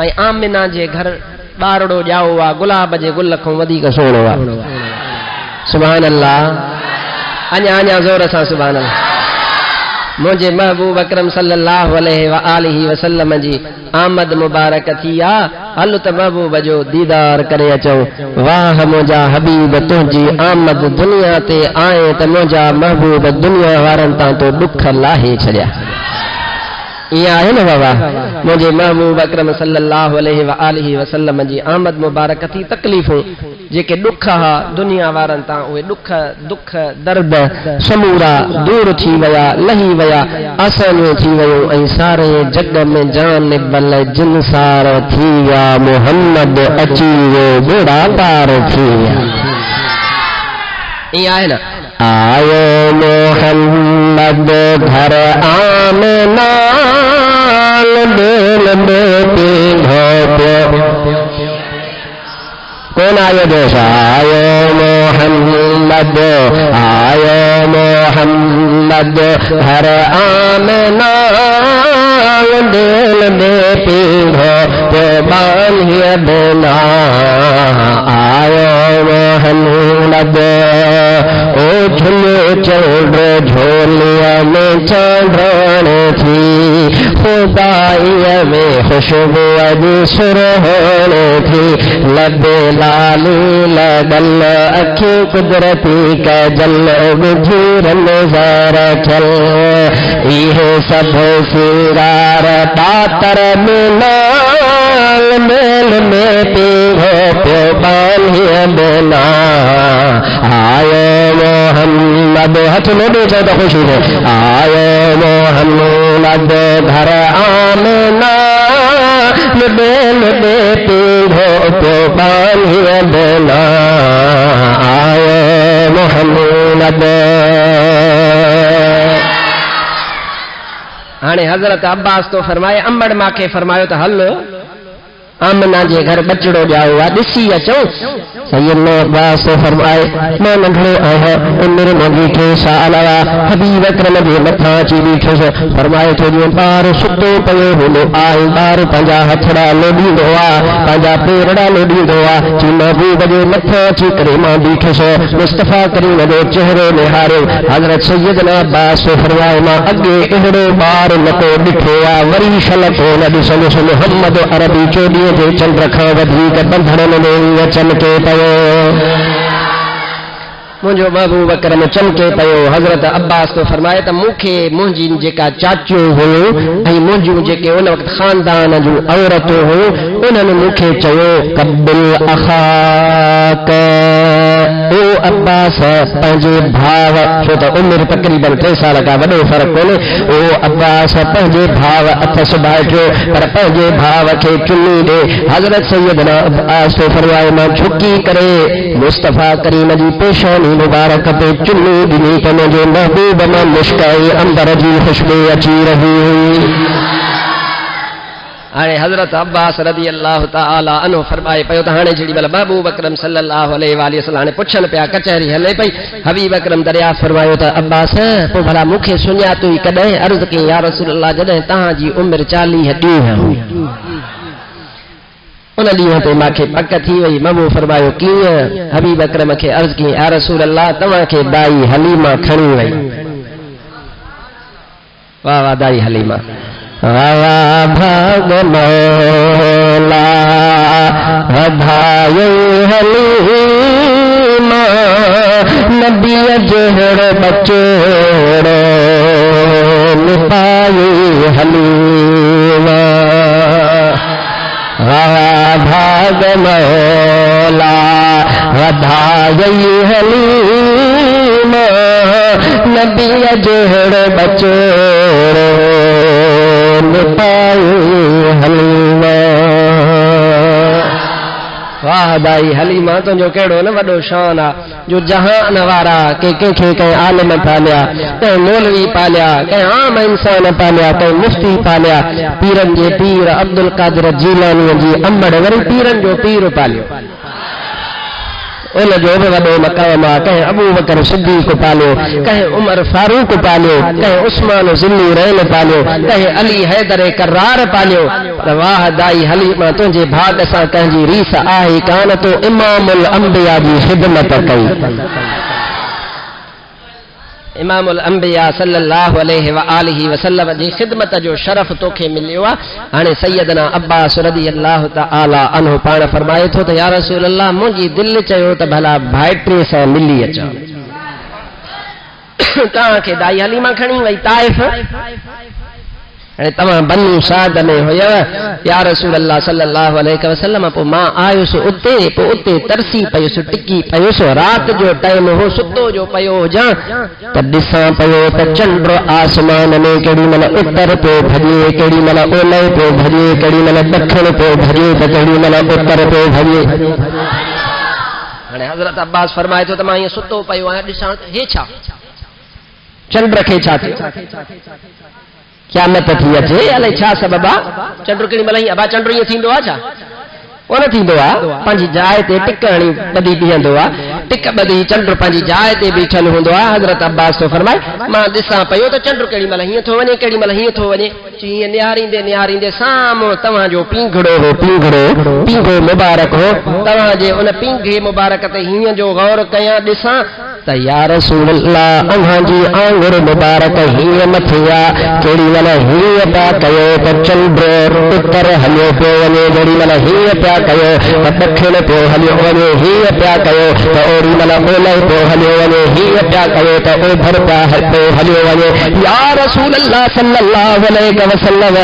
ऐं आमिना जे घर ॿारड़ो ॼाओ आहे, गुलाब जे गुल खां वधीक सुहिणो आहे। सुभान अल्लाह, अञा ज़ोर सां सुभान अल्लाह। मुझे महबूब अकरम सल्लल्लाहु अलैहि वसल्लम जी आमद मुबारक थी आ। हल त महबूब जो दीदार करे अचो। वाह मुंहिंजा हबीब तुंहिंजी आमद दुनिया ते आए त मुंहिंजा महबूब दुनिया वारनि तां तो दुख लाहे छॾिया। इहा आहे न बाबा, मुंहिंजे महबूब अकरम सल्लल्लाहु अलैहि वसल्लम जी आमद मुबारक थी। तकलीफ़ूं जेके ॾुख हा दुनिया वारनि तां, उहे दुख दर्द समूरा दूर थी विया, लही विया, आसानियूं थी वियूं ऐं सारे जग में जान बल जिनसार थी विया। मोहम्मद अची वियो, बेड़ा पार थी विया। ईअं आहे न। आयो मोहम्मद घर आमना दिल में पिघो कौन आयो देश। आयो मोहम्मद, आयो मोहम्मद घर आमना दिल में पिघो तो बांधिए बिना। आयो मोहम्मद ओ झुलो चौड़ झोलिया में चढ़ण थी, खुदाईअ में खुशबू अॼु सुरहण थी। लबे लाली लॻल अखियूं कुदरती कजल गुजरन ज़रखल। इहे सभु सिंगार पातर मिलाल मेल में पिघो पियो बांधिए बिना। आयो मोहम्मद हथ में ॾिसो त ख़ुशी से। आयो मोहम्मद घर आमना बेल बे पिघो पियो बांधिए बिना। आयो मोहम्मद। हाणे हज़रत अब्बास तो फरमाए अम्बड़ मांखे फरमायो त हल आमना जे घर बचड़ो ॼाओ आहे, ॾिसी अचो। सैयदना अब्बास तो फरमाए मां नंढड़ो आहियां, उमिरि मुंहिंजी 3 साल आहे। हबीब अकरम जे मथां अची बीठुसि। फरमाए थो जीअं ॿार सुतो पियो हूंदो आहे, ॿार पंहिंजा हथड़ा लोॾींदो आहे, पंहिंजा पेरड़ा लोॾींदो आहे, जी महबूब जे मथां अची करे मां बीठुसि। मुस्तफ़ा करीम जो चेहरो निहारियो। हज़रत सैयदना अब्बास तो फरमाए मां अॻे अहिड़ो ॿार न को ॾिठो आहे, वरी शल को न ॾिसंदुसि। मोहम्मद अरबी 14 जे चंड खां वधीक बंधड़नि में चमके पियो। मुंहिंजो महबूब अकरम चमके पियो। हज़रत अब्बास तो फरमाए त मूंखे मुंहिंजी जेका चाचियूं हुयूं ऐं मुंहिंजूं जेके उन वक़्तु ख़ानदान जूं औरतूं हुयूं, उन्हनि मूंखे चयो कबिल अख़ाक, ओ अब्बास पंहिंजे भाउ, छो त उमिरि तक़रीबन 3 साल खां वॾो फ़र्क़ु कोन्हे। ओ अब्बास पंहिंजे भाउ हथ सुभाइजो, पर पंहिंजे भाउ खे चुनी ॾे। हज़रत सैयदना अब्बास तो फरमाए मां झुकी करे मुस्तफ़ा करीम जी पेशानी मुबारक पे चुनी ॾिनी त मुंहिंजे महबूब मां मुश्क अंबर जी खुशबू अची रही हुई। हाणे हज़रत अब्बास रज़ी अल्लाह तआला अन्हु फरमाए पियो त हाणे जेॾी महिल महबूब अकरम सल्लल्लाहु अलैहि वसल्लम हाणे पुछनि पिया, कचहरी हले पई। हबीब अकरम दरियाफ़्त फरमायो त अब्बास पोइ भला मूंखे सुञातो ई कॾहिं? अर्ज़ कई या रसूल अल्लाह जॾहिं तव्हांजी उमिरि 40 ॾींहं हुई। उन ॾींहं ते मूंखे पक थी वई। महबूब फरमायो कीअं? हबीब अकरम खे अर्ज़ कई या रसूल अल्लाह तव्हांखे बाई हलीमा खणी वई। वाह वाह दाई हलीमा। वाह भाग मौला वधायो हलीमा नबी जोड़ बचोड़ो निपाए हलीमा। वाह भाग मौला वधायो हलीमा नबी जोड़ बचोड़ो हलीमा। वाह दाई हलीमा तुझो कहिड़ो न वॾो शान आहे जो जहान वारा कंहिंखे कंहिं आलिम पालिया, कंहिं मौलवी पालिया, कंहिं आम इंसान पालिया, कंहिं मुफ्ती पालिया, पीरनि जे पीर अब्दुल कादिर जीलानीअ जी अंबड़ वरी पीरनि जो पीर पालियो, उन जो बि वॾो मक़ाम आहे। कंहिं अबू बकर सिद्दीक़ पालियो, कंहिं उमर फारूक पालियो, कंहिं उस्मान ज़िल्ली रैन पालियो, कंहिं अली हैदर करार पालियो। पर वाह दाई हलीमा तुंहिंजे भाग सां कंहिंजी रीस आहे कान, तो इमामुल अंबिया जी ख़िदमत कई। इमामुल अंबिया सल्लल्लाहु अलैहि व आलिहि वसल्लम जी ख़िदमत जो शरफ़ तोखे मिलियो आहे। हाणे सैयदना अब्बास रज़ियल्लाहु तआला अन्हु पाण फरमाए थो त या रसूल अल्लाह मुंहिंजी दिलि चयो त भला भाइटिए सां मिली अचां। तव्हांखे दाई हलीमा खणी वई ताइफ़, तव्हां बनु साद में हुयव या रसूल अल्लाह सल्लल्लाहु अलैहि वसल्लम। पोइ मां आयुसि उते, पोइ उते तरसी पयुसि, टिकी पयुसि, राति जो टाइम हो, सुतो जो पियो हुजां त ॾिसां पियो त चंड आसमान में केॾी महिल उत्तर पियो भॼे, केॾी महिल ओलह पियो भॼे, केॾी महिल ॾखिण पियो भॼे, त केॾी महिल उत्तर पियो भॼे। हाणे हज़रत अब्बास फरमाए थो त मां ईअं सुतो पियो आहियां, ॾिसां हे छा चंड खे छा थियो, क़यामत थी अचे अलाए छा सबब आहे। चंड केॾी महिल अबा चंड ईअं थींदो आहे छा, कोन थींदो आहे। पंहिंजी जाइ ते टिक हणी ॿधी बीहंदो आहे, टिक ॿधी चंड पंहिंजी जाइ ते बीठल हूंदो आहे। हज़रत अब्बास थो फरमाए मां ॾिसां पियो त चंड केॾी महिल हीअं थो वञे, केॾी महिल हीअं थो वञे। हीअं निहारींदे निहारींदे साम्हूं तव्हांजो पींघड़ो हो, पींघो मुबारक हो, तव्हांजे उन पींघे मुबारक ते हीअं जो गौर कयां ॾिसां त या रसूल अल्लाह अव्हांजी आंगुर मुबारक हीअं मथे आहे, केॾी महिल हीअं पिया कयो त चंड उत्तर हलियो पियो वञे, जेॾी महिल हीअं पिया कयो त ॾखिण पियो हलियो वञे, हीअं पिया कयो त ओॾी महिल ओलह पियो हलियो वञे, हीअं पिया कयो त ओभर पियो हलियो वञे। या रसूल अल्लाह सल्लल्लाहु अलैहि वसल्लम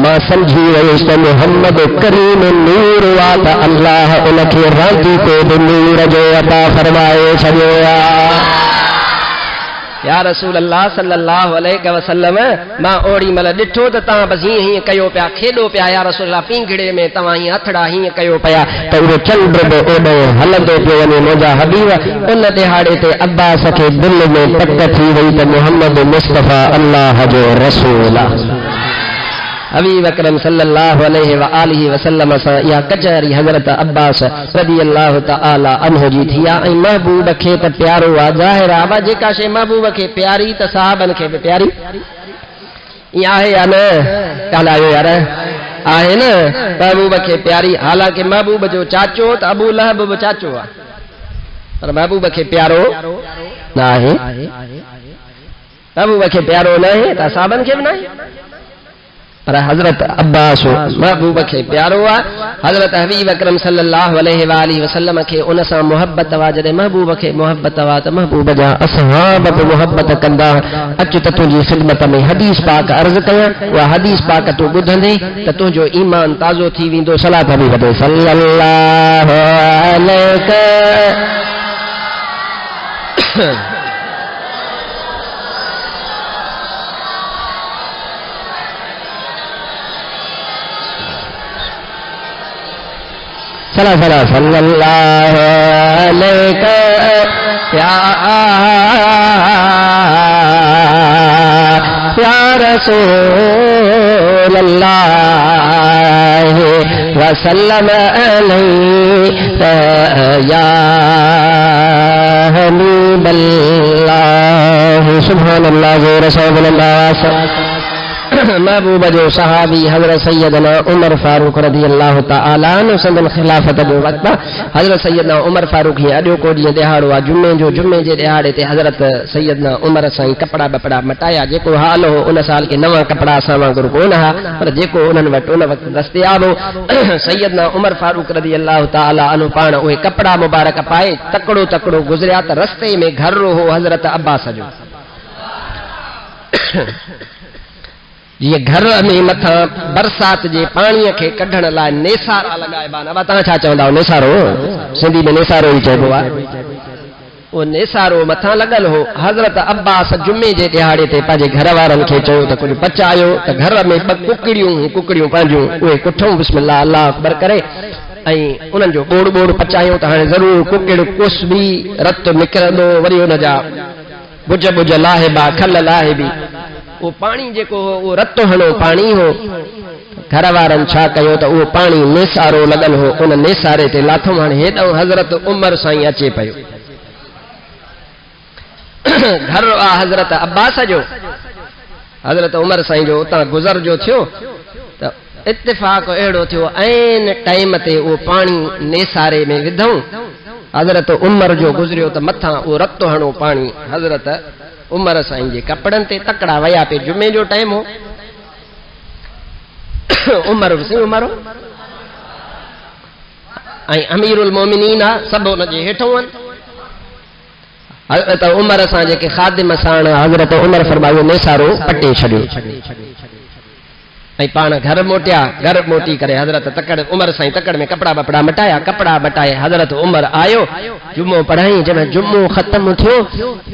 मां सम्झी वियुसि त मुहम्मद करीम नूर आहे, त अल्लाह उनखे रांदी ते बि नूर जो अता फरमाए छॾियो आहे। या रसूल अल्लाह सल्लल्लाहु अलैहि वसल्लम मां ओड़ी महिल ॾिठो त तव्हां बसि हीअं हीअं कयो पिया, खेॾो पिया या रसूल अल्लाह, पींघड़े में तव्हां हीअं हथड़ा हीअं कयो पिया त उहो चंड बि ओॾो हलंदो पियो वञे। मुंहिंजा हबीब उन दिहाड़े ते अब्बास खे दिलि में पक थी वई त मुहम्मद मुस्तफ़ा अल्लाह जो रसूल आहे। हबीब अकरम सल्लल्लाहु अलैहि व आलिहि वसल्लम सां इहा कचहरी हज़रत अब्बास रज़ियल्लाहु तआला अन्हु जी थी आहे। ऐं महबूब खे त प्यारो आहे, ज़ाहिर आहे जेका शइ महबूब खे प्यारी त सहाबनि खे बि प्यारी। ईअं आहे या न, ॻाल्हायो यार, आहे न, महबूब खे प्यारी। हालांकि महबूब जो चाचो त अबू लहब बि चाचो आहे, पर महबूब खे प्यारो न आहे। महबूब खे प्यारो न आहे त सहाबनि खे बि न आहे, पर हज़रत अब्बास महबूब खे प्यारो आहे। हज़रत हबीब अकरम सल्लल्लाहु अलैहि व आलिहि वसल्लम खे उन सां मुहबत आहे। जॾहिं महबूब खे मुहबत आहे त महबूब जा असहाब बि मुहबत कंदा। अच त तुंहिंजी ख़िदमत में हदीस पाक अर्ज़ कयां, उहा हदीस पाक तूं ॿुधंदे त तुंहिंजो ईमान ताज़ो थी वेंदो। सलात बि वधे सल्लल्लाहु अलैहि सला सला सल्लल्लाहु अलैहि या रसूल अल्लाह वसल्लम अलैहि या हबीब अल्लाह। सुभान अल्लाह व रसूल अल्लाह। महबूब जो सहाबी हजरत सैयदना उमर फारूक रज़ी अल्लाह तआला अन्हु संदन खिलाफत जो वक्त हजरत सैयदना उमर फारूक ही अॼो को ॾींहुं दिहाड़ो आहे जुमे जे दिहाड़े ते हजरत सैयदना उमर साईं कपड़ा बपड़ा मटाया जेको हाल हो उन साल के नवा कपड़ा असां वांगुरु कोन हा पर जेको उन्हनि वटि उन वक़्तु दस्तियाब हो सैयदना उमर फारूक रज़ी अल्लाह तआला अन्हु पाण उहे कपड़ा मुबारक पाए तकड़ो तकड़ो गुज़रिया त रस्ते में घर हो हजरत अब्बास जो ये घर में मथा बरसात जे पानी के कढण ला नेसारा लगाइबा न तव्हां छा चवंदा नेसारो सिंधी में नेसारो ही चइबो आहे वो नेसारो मथा लगल हो हजरत अब्बास जुमे जे दिहाड़े ते पंहिंजे घर वारनि खे चयो त कुझु पचायो त घर में कुकड़ियूं पंहिंजूं उहे कुठूं बिस्मिल्लाह अल्लाह अकबर करे ऐं उन्हनि जो बोड़ पचायो त हाणे ज़रूर कुकड़ कुस बि रत निकिरंदो वरी उन जा बुझ लाहिबा खल लाहिबी वो पानी जेको हो वो रत हणो पानी हो घर वारनि छा कयो त उहो पानी नेसारो लगल हो उन नेसारे ते लाथो हाणे हेॾो हज़रत उमर साईं अचे पियो घर आ हज़रत अब्बास जो हज़रत उमर साईं जो उतां गुज़र जो थियो त इत्तिफ़ाक़ अहिड़ो थियो ऐन टाइम ते उहो पाणी नेसारे में विधऊं हज़रत उमर जो गुज़रियो त मथां उहो रत हणो पाणी हज़रत उमर साईं जे कपड़न ते तकड़ा वया पे जुमे जो टाइम हो उमर हो ऐं अमीरुल मोमिनीन सब उन जे हेठों हज़रत उमर सां जेके खादिम साण हज़रत उमर फरमायो नेसारो पटे छॾियो ऐं पाण घर मोटी करे हज़रत तकड़ उमर साईं तकड़ में कपड़ा मटाए हज़रत उमर आयो जुमो पढ़ाई जब जुमो ख़त्म थियो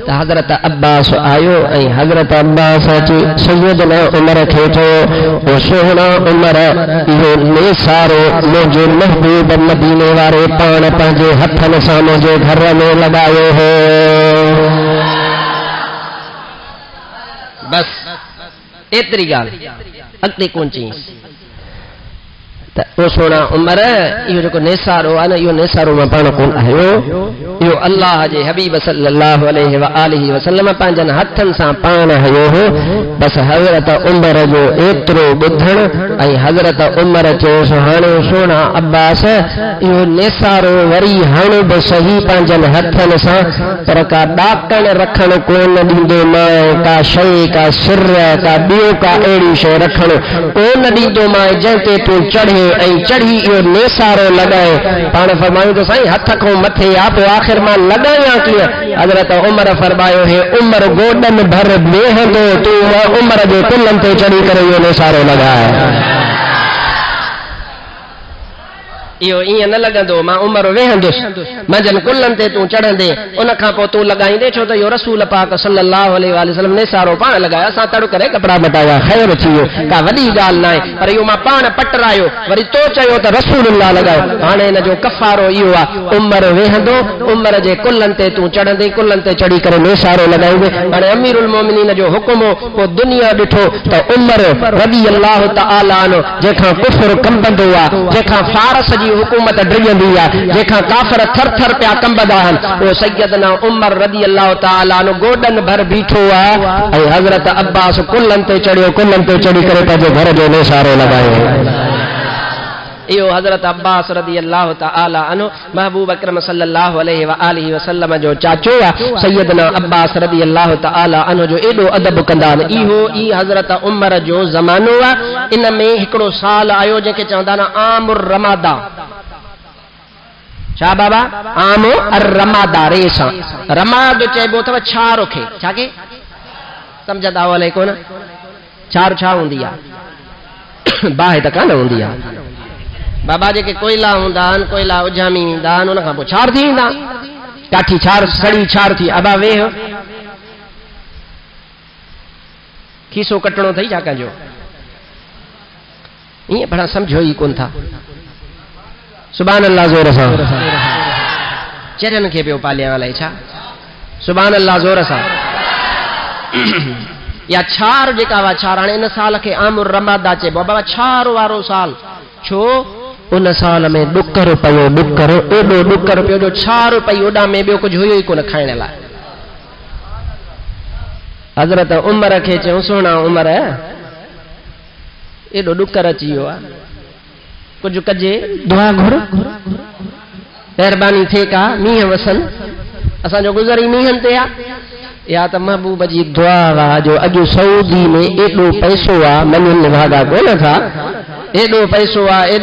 त हज़रत अब्बास आयो ऐं हज़रत अब्बास अची सैयदना उमर खे चयो ओ सोहणा उमर इहो नेसारो मुंहिंजे महबूब मदीने वारे पाण पंहिंजे हथनि सां मुंहिंजे घर में लॻायो हो बस एतरी ॻाल्हि अॻिते कोन चईंसि त ओ सोना उमर इहो जेको नेसारो आहे न इहो नेसारो मां पाण कोन आयो इहो अल्लाह जे हबीब सल्लल्लाहु अलैहि व आलिहि वसल्लम पंहिंजनि हथनि सां पाण हयो हो बसि हज़रत उमर जो एतिरो ॿुधण ऐं हज़रत उमर चयोसि हाणे सोना अब्बास इहो नेसारो वरी हण बि सही पंहिंजनि हथनि सां पर का ॾाकण रखण कोन ॾींदो मां का शइ का सिर का ॿियो का अहिड़ी शइ रखण कोन ॾींदो मां जंहिं ते तूं चढ़े ऐं चढ़ी इहो नेसारो लॻाए पाण फरमायूं त साईं हथ खां मथे आ पोइ आख़िर मां लॻायां कीअं हज़रत उमर फरमायो हे उमर गोॾनि भर वेहंदो तूं उमर जे कुलनि ते चढ़ी करे इहो नेसारो लॻाए इहो ईअं न लॻंदो मां उमर वेहंदुसि मंझंदि कुलनि ते तूं चढ़ंदे उन खां पोइ तूं लॻाईंदे छो त इहो रसूल पाक सल्लल्लाहु अलैहि वसल्लम नेसारो पाण लॻायो असां तड़ करे कपिड़ा मटाया ख़ैर थी वियो का वॾी ॻाल्हि न आहे पर इहो मां पाण पटरायो वरी तो चयो त रसूलुल्लाह लॻायो हाणे हिन जो कफ़ारो इहो आहे उमर वेहंदो उमर जे कुलनि ते तूं चढ़ंदे कुलनि ते चढ़ी करे नेसारो लॻाईंदे हाणे अमीरुल मोमिनीन जो हुकुम हो पोइ दुनिया ॾिठो त उमर रज़ी अल्लाह तआला अन्हु जंहिंखां कुफ़र कंबंदो आहे जंहिंखां फारस जी हुकूमत ड्रिजंदी आहे जंहिंखां काफ़िर थर थर पिया कंबंदा आहिनि उहो सैयदना उमर रज़ी अल्लाह तआला अन्हु गोॾनि भर बीठो आहे ऐं हज़रत अब्बास कुलनि ते चढ़ी करे पंहिंजे घर जो नेसारो लॻायो इहो हज़रत अब्बास रज़ी अल्लाह तआला अन्हु महबूब अकरम सल्लल्लाहु अलैहि व आलिहि वसल्लम जो चाचो आहे सैयदना अब्बास रज़ी अल्लाह तआला अन्हु जो एॾो अदब कंदा आहिनि इहो ई हज़रत उमर जो ज़मानो आहे इन में हिकिड़ो साल आयो जंहिंखे चवंदा आहिनि आमुर रमादा छा बाबा आमो रमादा रेसा रमाद चइबो अथव छार खे छा खे सम्झंदा अलाए कोन छार छा हूंदी आहे बाहि त कान हूंदी आहे बाबा जेके कोयला हूंदा आहिनि कोयला उजामी ईंदा आहिनि उन खां पोइ छार थी ईंदा काठी छार सड़ी छार थी अबा वेह खीसो कटणो अथई छा कजो ईअं भला सम्झो ई कोन था सुभान अल्लाह ज़ोर सां चरनि खे पियो पालिया अलाए छा सुभान अल्लाह ज़ोर सां या छार जेका वा छार हाणे इन साल खे आमुर रमादा चइबो बाबा छार वारो साल छो उन साल में ॾुकर पियो एॾो ॾुकर पियो जो छार पई ओॾा में ॿियो कुझु हुयो ई कोन खाइण लाइ हज़रत उमर खे चयूं सुहिणा उमर एडो डुकर अची वियो आहे कुछ कजे दुआ घुर मेहरबानी थे का मीह वसन असांजो गुज़र ई मीहन ते आहे या त महबूब जी दुआ वा जो अॼु सऊदी में एडो पैसो आहे मञनि भागा कोन था एडो पैसो आहे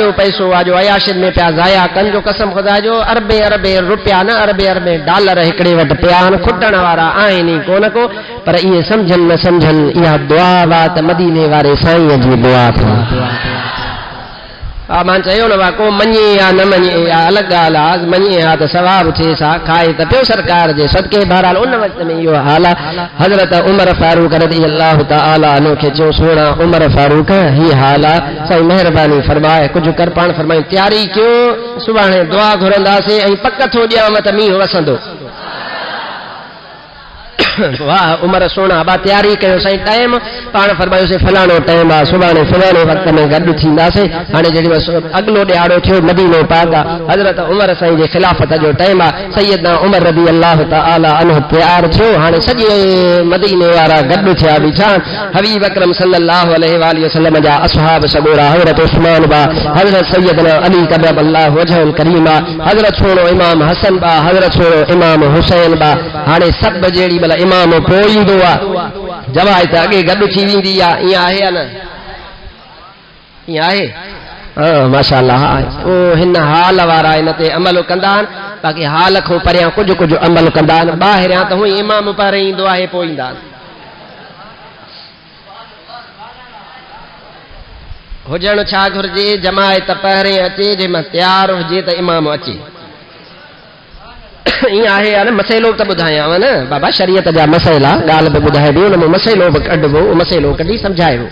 जो अयाशिन में पिया ज़ाया कनि जो कसम ख़ुदा जो अरबे अरबे रुपया न अरबे डॉलर हिकिड़े वटि पिया आहिनि खुटण वारा आहिनि ई कोन को पर इहे सम्झनि न सम्झनि इहा दुआ वा त मदीने वारे साईं जी दुआ थी मां चयो न को मञे या न मञे या अलॻि ॻाल्हि आहे मञे हा त सवाबु थिए सा खाए त पियो सरकार जे सदके बहरहाल उन वक़्त में इहो हाल आहे हज़रत उमर फारूक रज़ी अल्लाह तआला अन्हु खे चयो सुहिणा उमर फारूक ही हाल आहे साईं महिरबानी फरमाए कुझु कर पाण फरमाई तयारी कयो सुभाणे दुआ घुरंदासीं ऐं पक थो ॾियांव त मींहुं वसंदो वाह उमर सोना बा तैयारी कयो साईं टाइम पाण फरमायोसीं फलाणो टाइम आहे सुभाणे फलाणे वक़्त में गॾु थींदासीं हाणे जॾहिं अॻिलो ॾियारो थियो मदीनो पाक आहे हज़रत उमर साईं जे ख़िलाफ़त जो टाइम आहे सैयदना उमर रज़ी अल्लाह तआला अन्हु तयार थियो हाणे सॼे मदीने वारा गॾु थिया बीठा हबीब अकरम सल्लल्लाहु अलैहि वसल्लम जा असहाब सॻोरा हज़रत उस्मान बा हज़रत सैयदना अली कबब अल्लाह वजहुल करीम हज़रत सोनो इमाम हसन बा हज़रत सोनो इमाम हुसैन बा हाणे सभु जहिड़ी भला इमाम पोइ ईंदो आहे जवाई त अॻे गॾु थी वेंदी आहे ईअं आहे या न ईअं आहे हाँ माशाअल्लाह ओ हिन हाल वारा हिन ते अमल कंदा आहिनि बाक़ी हाल खां परियां कुझु कुझु अमल कंदा आहिनि ॿाहिरियां त हूअं इमाम पर ईंदो आहे पोइ ईंदा आहिनि हुजणु छा घुरिजे जमायत पहिरें अचे जंहिंमां तयारु हुजे त इमाम अचे ईअं आहे या न मसइलो त ॿुधायांव न बाबा शरीयत जा मसइला ॻाल्हि बि ॿुधाइबी हुन में मसइलो बि कढिबो मसइलो कढी सम्झाइबो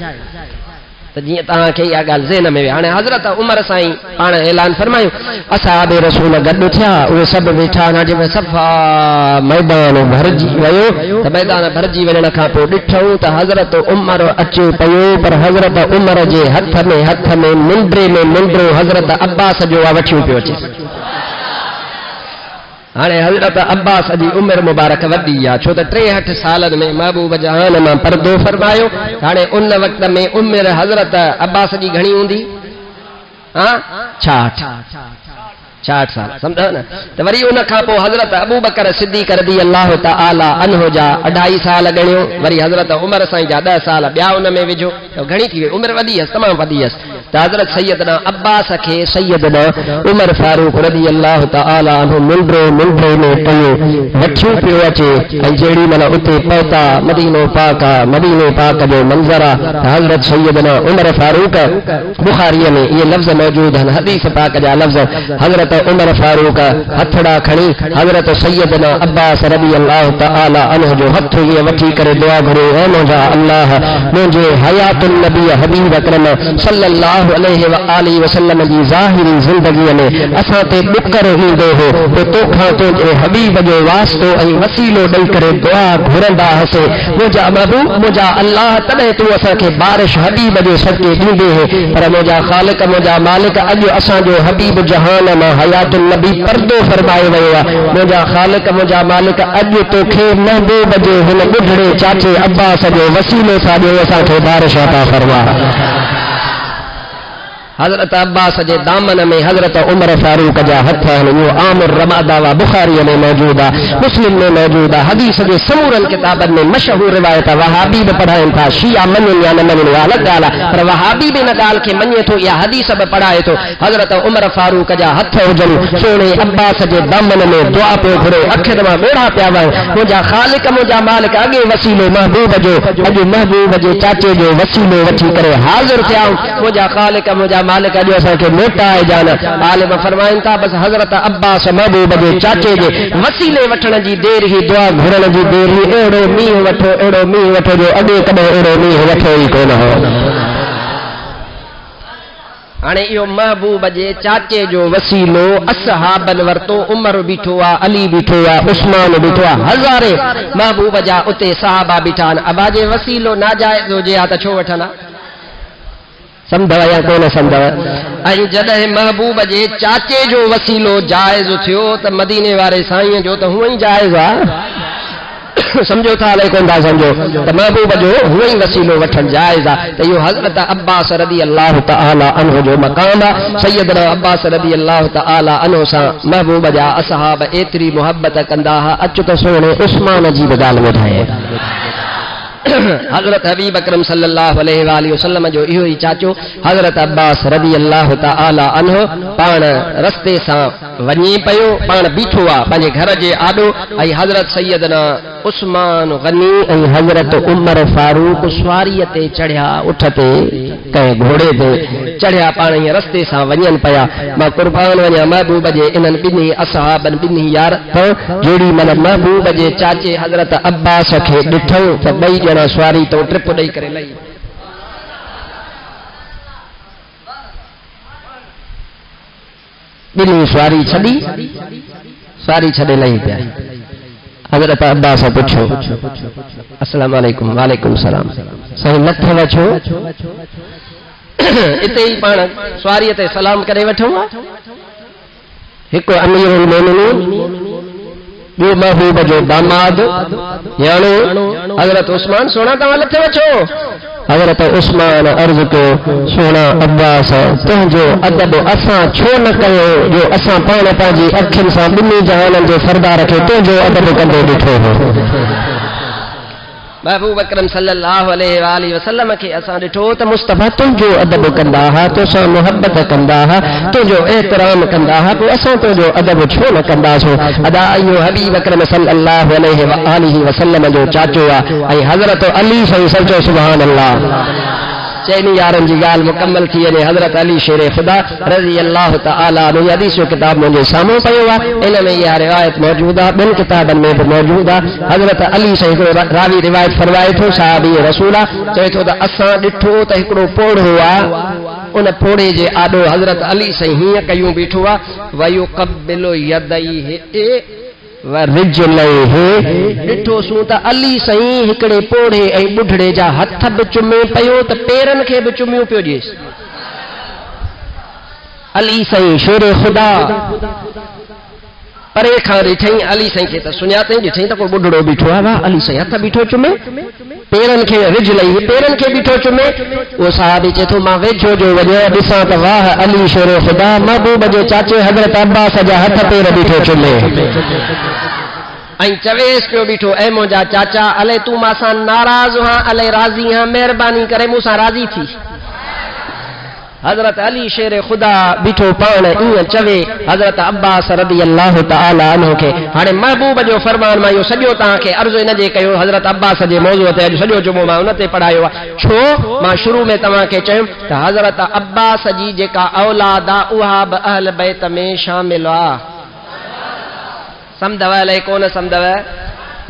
त जीअं तव्हांखे इहा ॻाल्हि ज़हन में हणे हज़रत उमर साईं पाण ऐलान फरमायो असहाबे रसूल गॾु थिया उहे सभु वेठा जंहिंमें सफ़ा मैदान भरिजी वियो त मैदान भरिजी वञण खां पोइ ॾिठूं त हज़रत उमर अचे पियो पर हज़रत उमर जे हथ में मुंडरो हज़रत अब्बास जो वठियो पियो अचे हाणे हज़रत अब्बास जी उमिरि मुबारक वॾी आहे छो त 63 सालनि में महबूब जहान मां परदो फरमायो हाणे उन वक़्त में उमिरि हज़रत अब्बास जी घणी हूंदी हा 66 साल सम्झो न त वरी उन खां पोइ हज़रत अबू बकर सिद्दीक़ रज़ी अल्लाह तआला अन्हु जा 2.5 साल ॻणियो वरी हज़रत उमर साईं जा 10 साल ॿिया उन में विझो त घणी थी वई उमिरि वॾी हुअसि तमामु वॾी हुअसि त हज़रत सैयदना अब्बास खे सैयदना उमर फारूक रज़ी अल्लाह तआला अन्हु मुंडरो में पियो वठियो पियो अचे ऐं जेड़ी मन उते पहुता मदीनो पाक जो मंज़र आहे त हज़रत सैयदना उमर फारूक बुखारीअ में इहे लफ़्ज़ मौजूद आहिनि हदीस पाक जा लफ़्ज़ हज़रत उमर फारूक हथड़ा खणी हज़रत सैयदना अब्बास रज़ी अल्लाह तआला अन्हु जो हथ ये वठी करे दुआ घुरे ऐ मुंहिंजा अल्लाह मुंहिंजे हयातुन नबी हबीब अकरम सल्लल्लाहु अलैहि वसल्लम जी ज़ाहिरी ज़िंदगीअ में असां ते ॾुकर ईंदो हो त तोखां तुंहिंजे हबीब जो वास्तो ऐं वसीलो ॾेई करे दुआ घुरंदा हुआसीं मुंहिंजा महबूब मुंहिंजा अल्लाह तॾहिं तूं असांखे बारिश हबीब जे सदके ॾींदे पर मुंहिंजा ख़ालिक मुंहिंजा मालिक अॼु असांजो हबीब जहान मां हयातुन नबी पर्दो फरमाए वियो आहे मुंहिंजा ख़ालिक मुंहिंजा मालिक अॼु तोखे महबूब जे हिन ॿुढड़े चाचे अब्बास जो वसीले सां ॾियो असांखे बारिश अता फरमा हज़रत अब्बास जे दामन में हज़रत उमर फारूक जा हथ आहिनि आमिर रमादावा बुखारीअ में मौजूद आहे मुस्लिम में मौजूद आहे हदीस जे समूरनि किताबनि में मशहूर रिवायत वहाबी बि पढ़ाइनि था शिया मञनि या न मञनि अलॻि ॻाल्हि आहे पर वहाबी बि इन ॻाल्हि खे मञे थो या हदीस बि पढ़ाए थो हज़रत उमर फारूक जा हथ हुजनि सोने अब्बास जे दामन में दुआ पियो घुरे अखियुनि मां ॻोढ़ा पिया वहनि मुंहिंजा ख़ालिक मुंहिंजा मालिक अॻे वसीलो महबूब जो अॼु महबूब जे चाचे जो वसीलो वठी करे हाज़िर थिया मुंहिंजा ख़ालिक मुंहिंजा मालिक अॼु असांखे मोटाए ॼाण आलिम फरमाइनि था बसि हज़रत अब्बास महबूब जे चाचे जे वसीले वठण जी देरि ई दुआ घुरण जी देरि ई अहिड़ो मींहुं वठो जो अॻे कॾहिं अहिड़ो मींहुं वठो ई कोन हो हाणे इहो महबूब जे चाचे जो वसीलो असहाबनि वरितो उमर बीठो आहे अली बीठो आहे उस्मान बीठो आहे हज़ारे महबूब जा उते सहाबा बीठा आहिनि अबा जे वसीलो नाजाइज़ हुजे हा त छो वठंदा समझव या कोन समझव ऐं जॾहिं महबूब जे चाचे जो वसीलो जाइज़ थियो त मदीने वारे साईं जो त हूअं ई जाइज़ आहे समझो था अलाए कोन था समझो त महबूब जो हुए ही वसीलो वठण जायज़ आहे त इहो हज़रत अब्बास रज़ी अल्लाह तआला अन्हु जो मक़ाम आहे। सैयदना अब्बास रज़ी अल्लाह तआला अन्हु सां महबूब जा असहाब एतिरी मुहब्बत कंदा हुआ। अचो त सुहिणे उस्मान जी बि ॻाल्हि ॿुधाए। हज़रत हबीब अकरम सल्लल्लाहु अलैहि वसल्लम जो इहो ई चाचो हज़रत अब्बास रज़ी अल्लाह तआला अन्हु पाण रस्ते सां वञी पियो, पाण बीठो आहे पंहिंजे घर जे आॾो ऐं हज़रत सैयदना उस्मान गनी ऐं हज़रत उमर फारूक सुवारीअ ते चढ़िया, उठ ते कंहिं घोड़े ते चढ़िया, पाण ईअं रस्ते सां वञनि पिया। मां कुर्बान वञा महबूब जे इन्हनि ॿिन्ही असहाबनि ॿिन्ही यार जेड़ी मन महबूब जे चाचे हज़रत अब्बास खे ॾिठो त ॿई ॼणा सुवारी तो ट्रिप ॾेई करे लही। ॿिन्ही सुवारी छॾे लही पिया। हज़रत अब्बास पुछो अस्सलाम वालेकुम। वालेकुम सलाम। साईं नथव छो? इते ई पाण सुवारीअ ते सलाम करे वठूं। हिकु अमीरुल मोमिनीन, ॿियो महबूब जो दामाद यानी हज़रत उस्मान। सोना तव्हां लथव छो? हज़रत उस्मान अर्ज़ कयो सोना अब्बास तुंहिंजो अदब असां छो न कयो जो असां पाण पंहिंजी अखियुनि सां ॿिन्ही जहाननि जे सरदार खे तुंहिंजो अदब कंदे ॾिठो हो। महबूब अकरम सल्लल्लाहु अलैहि वसल्लम खे असां ॾिठो त मुस्तफ़ा तुंहिंजो अदब कंदा हुआ, तोसां मुहबत कंदा हुआ, तुंहिंजो एहतराम कंदा हुआ, पोइ असां तुंहिंजो अदब छो न कंदासीं। अदा इहो हबीब अकरम सल्लल्लाहु अलैहि वसल्लम जो चाचो आहे ऐं हज़रत अली साईं सचो सुभान अल्लाह। चइनी यारनि जी ॻाल्हि मुकम्मल थी वञे। हज़रत अली शेर ख़ुदा रज़ी अल्लाह तआला अन्हु हदीस जो किताब मुंहिंजे साम्हूं पियो आहे। इन में इहा रिवायत मौजूद आहे, ॿिनि किताबनि में बि मौजूद आहे। हज़रत अली साईं हिकिड़ो रावी रिवायत फरमाए थो, साहबी रसूल आहे, चवे थो त असां ॾिठो त हिकिड़ो पोड़ो आहे, उन पोड़े जे आॾो हज़रत अली साईं हीअं कयूं बीठो आहे वयुक़ब्बिलु यदैहि ॾिठोसूं त अली साईं हिकिड़े पोड़े ऐं ॿुढड़े जा हथ बि चुमे पियो त पेरनि खे बि चुमियूं पियो ॾिएसि। अली साईं शेर ख़ुदा परे खां ॾिठई, अली साईं खे त सुञातई, ॾिठई त को ॿुढड़ो बीठो आहे, वाह अली साईं हथ बीठो चुमे, पेरनि खे रिज लही पेरनि खे बीठो चुमे। उहो साहबी चए थो मां वेझो जो वञा ॾिसां त वाह अली शेर ख़ुदा महबूब जे चाचे हज़रत अब्बास जा हथ पेर बीठो चुमे ऐं चवेसि पियो बीठो ऐं मुंहिंजा चाचा अले तूं मांसां नाराज़ हुआ अले राज़ी हा, महिरबानी करे मूंसां राज़ी थी। हज़रत अली शेर ख़ुदा बीठो पाण ईअं चवे हज़रत अब्बास रज़ी अल्लाह तआला अन्हु खे। हाणे महबूब जो फरमान मां इहो सॼो तव्हांखे अर्ज़ु इन जे कयो हज़रत अब्बास जे मौज़ूअ ते अॼु सॼो जुमो मां उन ते पढ़ायो आहे। छो मां शुरू में तव्हांखे चयुमि त हज़रत अब्बास जी जेका औलाद आहे उहा बि अहल बैत में शामिल आहे। सम्झव अलाए कोन सम्झव?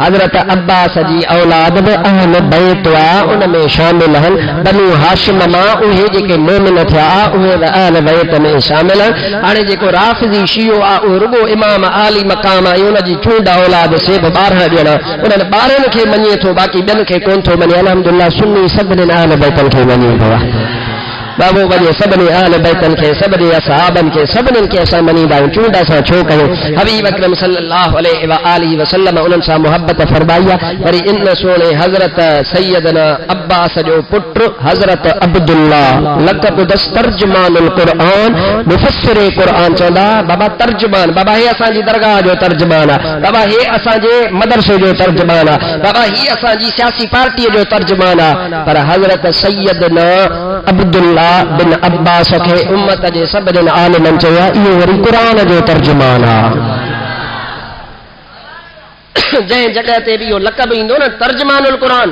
हज़रत अब्बास जी औलाद में अहल बैत आहे, उन में शामिल आहिनि। बनु हाशिम मां उहे जेके मोमिन थिया उहे अहल बैत में शामिल आहिनि। हाणे जेको राफ़िज़ी शियो आहे उहो रुगो इमाम आली मक़ाम आहे, उन जी चूंड औलाद से 12 ॼणा, उन्हनि 12 खे मञे थो, बाक़ी ॿियनि खे कोन थो मञे। अल्हम्दुलिल्लाह सुन्नी सभिनी अहल बैतनि खे मञे थो। बाबू वञे सभिनी अहल बैतनि खे, सभिनी असहाबनि खे, सभिनीनि खे असां मञींदा आहियूं। चूंड असां छो कयूं? हबीब अकरम सल्लल्लाहु अलैहि वसल्लम उन्हनि सां मुहबत फरमाई आहे। वरी इन सोणे हज़रत सैयदना अब्बास जो पुटु हज़रत अब्दुल्लाह लक़ब दस तर्जुमानुल क़ुरआन मुफ़स्सिर क़ुरआन चवंदा बाबा तर्जुमान, बाबा हे असांजी दरगाह जो तर्जुमान आहे, बाबा हे असांजे मदरसे जो तर्जुमान आहे, बाबा ही असांजी सियासी पार्टीअ जो तर्जुमान आहे। पर हज़रत सैयदना अब्दुल्लाह बिन अब्बास खे उम्मत जे सभिनी आलिमनि चयो इहो वरी क़ुरान जो तर्जुमान आहे। जंहिं जॻह ते बि इहो लक़ब ईंदो न तर्जुमानुल क़ुरान,